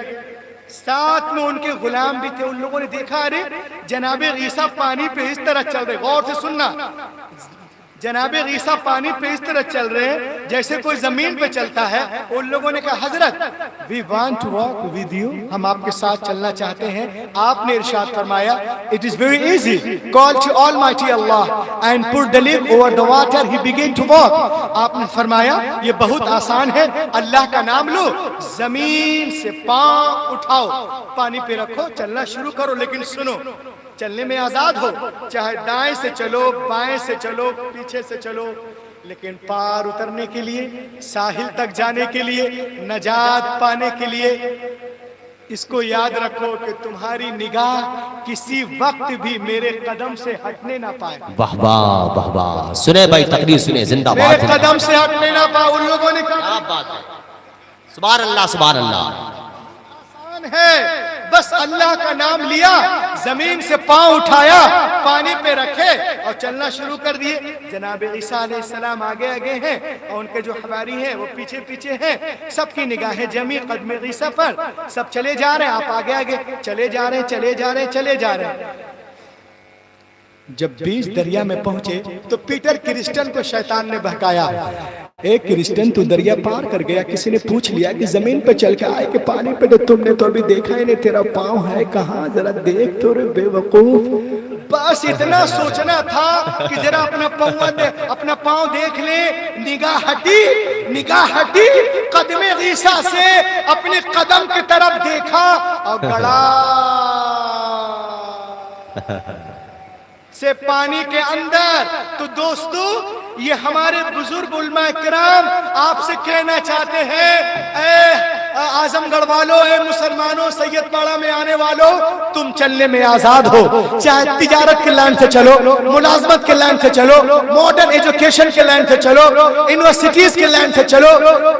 साथ में उनके गुलाम भी थे। उन लोगों ने देखा, अरे जनाबे ईसा पानी पे इस तरह चल रहे। गौर से सुनना, जनाबे ईसा पानी पे इस तरह चल रहे हैं जैसे कोई जमीन पे चलता है। उन लोगों ने कहा, हजरत we want to walk with you, हम आपके साथ चलना चाहते हैं। आपने इरशाद फरमाया, it is very easy, call to almighty Allah and put the leg over the water, he begin to walk. आपने फरमाया ये बहुत आसान है, अल्लाह का नाम लो, जमीन से पांव उठाओ, पानी पे रखो, चलना शुरू करो। लेकिन सुनो, चलने में आजाद हो, चाहे दाएं से चलो, बाएं से चलो, पीछे से चलो, लेकिन पार उतरने के लिए, साहिल तक जाने के लिए, नजात पाने के लिए, इसको याद रखो कि तुम्हारी निगाह किसी वक्त भी मेरे कदम से हटने ना पाए। वाह वाह वाह वाह, सुने भाई, तकरीर सुने, जिंदाबाद। मेरे कदम से हटने ना पाए। उन लोगों ने कहा, क्या बात है, सुभान अल्लाह सुभान अल्लाह। है बस अल्लाह का नाम लिया, जमीन से पांव उठाया, पानी पे रखे और चलना शुरू कर दिए। जनाब ईसा अलैहिस्सलाम आगे आगे हैं और उनके जो हवारी हैं वो पीछे पीछे हैं। सबकी निगाहें जमी कदम ईसा पर, सब चले जा रहे हैं, आप आगे आगे चले जा रहे हैं, चले जा रहे हैं, चले जा रहे हैं। जब बीच दरिया में पहुंचे तो पीटर क्रिस्टन को शैतान ने बहकाया। एक क्रिस्टन तू दरिया पार कर गया, किसी ने पूछ लिया कि जमीन पे चल के आए कि पानी पे, तो तुमने तो अभी देखा ही नहीं, तेरा पाँव है कहाँ, जरा देख तो रे बेवकूफ। बस इतना सोचना था कि जरा अपना पाँव देख ले। निगाह हटी कदमे ईसा से अपने कदम की तरफ देखा और गड़ा से पानी के अंदर। तो दोस्तों, ये हमारे बुजुर्ग उलमा किराम आपसे कहना चाहते हैं, आजमगढ़ वालों, मुसलमानों, सैयदपाड़ा में आने वालों, तुम चलने में आजाद हो। चाहे तिजारत के लाइन से चलो, मुलाजमत के लाइन से चलो, मॉडर्न एजुकेशन के लाइन से चलो, यूनिवर्सिटीज के लाइन से चलो,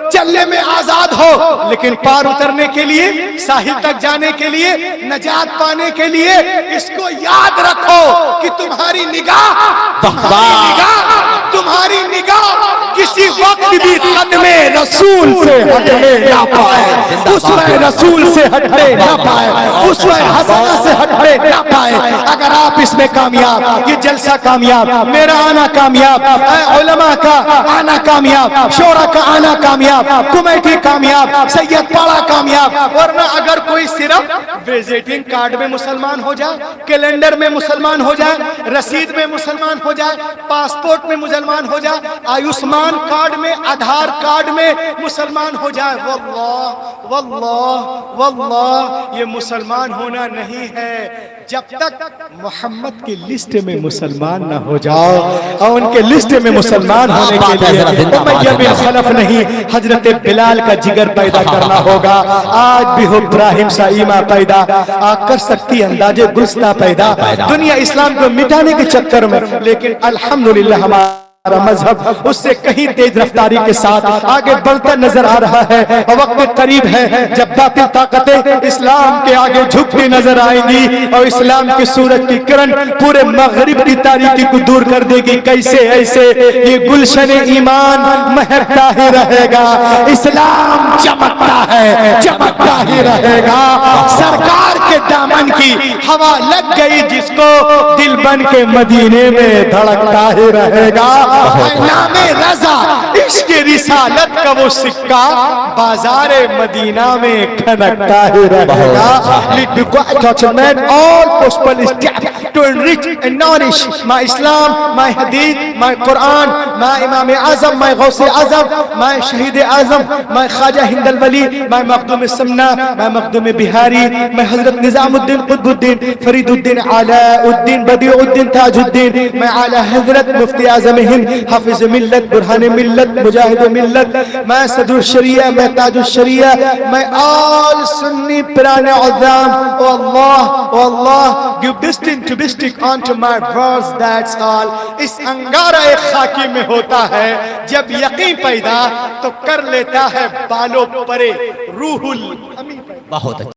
चलने में आजाद हो। लेकिन पार उतरने के लिए, साहिल तक जाने के लिए, नजात पाने के लिए, इसको याद रखो कि तुम्हारी निगाह किसी वक्त भी कदमे रसूल से हटने ना पाए, उसमें रसूल से हटने ना पाए, उसमें हसना से हटने ना पाए। अगर आप इसमें कामयाब, ये जलसा कामयाब, मेरा आना कामयाब, उलमा का आना कामयाब, शोरा का आना कामयाब, कमेटी कामयाब, सैयदपाड़ा कामयाब। वरना अगर कोई सिर्फ विजिटिंग कार्ड में मुसलमान हो जाए, कैलेंडर में मुसलमान हो जाए, रसीद में मुसलमान हो जाए, पासपोर्ट में मुसलमान हो जाए, आयुष्मान कार्ड में, आधार कार्ड में मुसलमान हो जाए, वल्लाह वल्लाह वल्लाह ये मुसलमान होना नहीं है। जब तक मोहम्मद की लिस्ट में मुसलमान ना हो जाओ, और उनके लिस्ट में मुसलमान होने के लिए उमय्या बिन खलफ नहीं, हजरत बिलाल का जिगर पैदा करना होगा। आज भी हो इब्राहिम सा ईमा पैदा कर सकती, अंदाजे गुस्ता पैदा दुनिया इस्लाम को मिटाने के चक्कर में। लेकिन अल्हम्दुलिल्लाह हमारा मजहब उससे कहीं तेज रफ्तारी के साथ आगे बढ़ता नजर आ रहा है। वक्त करीब है जब बातिल ताकतें इस्लाम के आगे झुकती नजर आएंगी और इस्लाम की सूरज की किरण पूरे मगरिब की तारीकी को दूर कर देगी। कैसे? ऐसे ये गुलशन ईमान महकता ही रहेगा, इस्लाम चमकता ही रहेगा। सरकार के दामन की हवा लग गई जिसको, दिल बन के मदीने में धड़कता ही रहेगा। नामे रजा इश्क रिसालत का वो सिक्का बाजारे मदीना में खनकता ही रहेगा। all possible steps to enrich and nourish my Islam, my Hadith, my Quran, my Imam Azam, my Ghaus Azam, my Shahid Azam, my Khaja Hind al-Wali, my Makhdum Samna, my Makhdum Bihari, my Hazrat Nizamuddin Qutbuddin Fariduddin Alauddin Badiuddin Tajuddin, my Ala Hazrat Mufti Azam Hind, Hafiz Millat, Burhan Millat, Mujahid मुजाहिद मिल्लत, मैं सदरुल शरिया, मैं ताजुल शरिया, मैं आल सुन्नी पिराने अज़ाम। O Allah, give distinction to distinction on to my words, that's all. इस अंगारा एक खाकी में होता है, जब यकीन पैदा तो कर लेता है बालों परे रूहुल अमीन। बहुत अच्छा।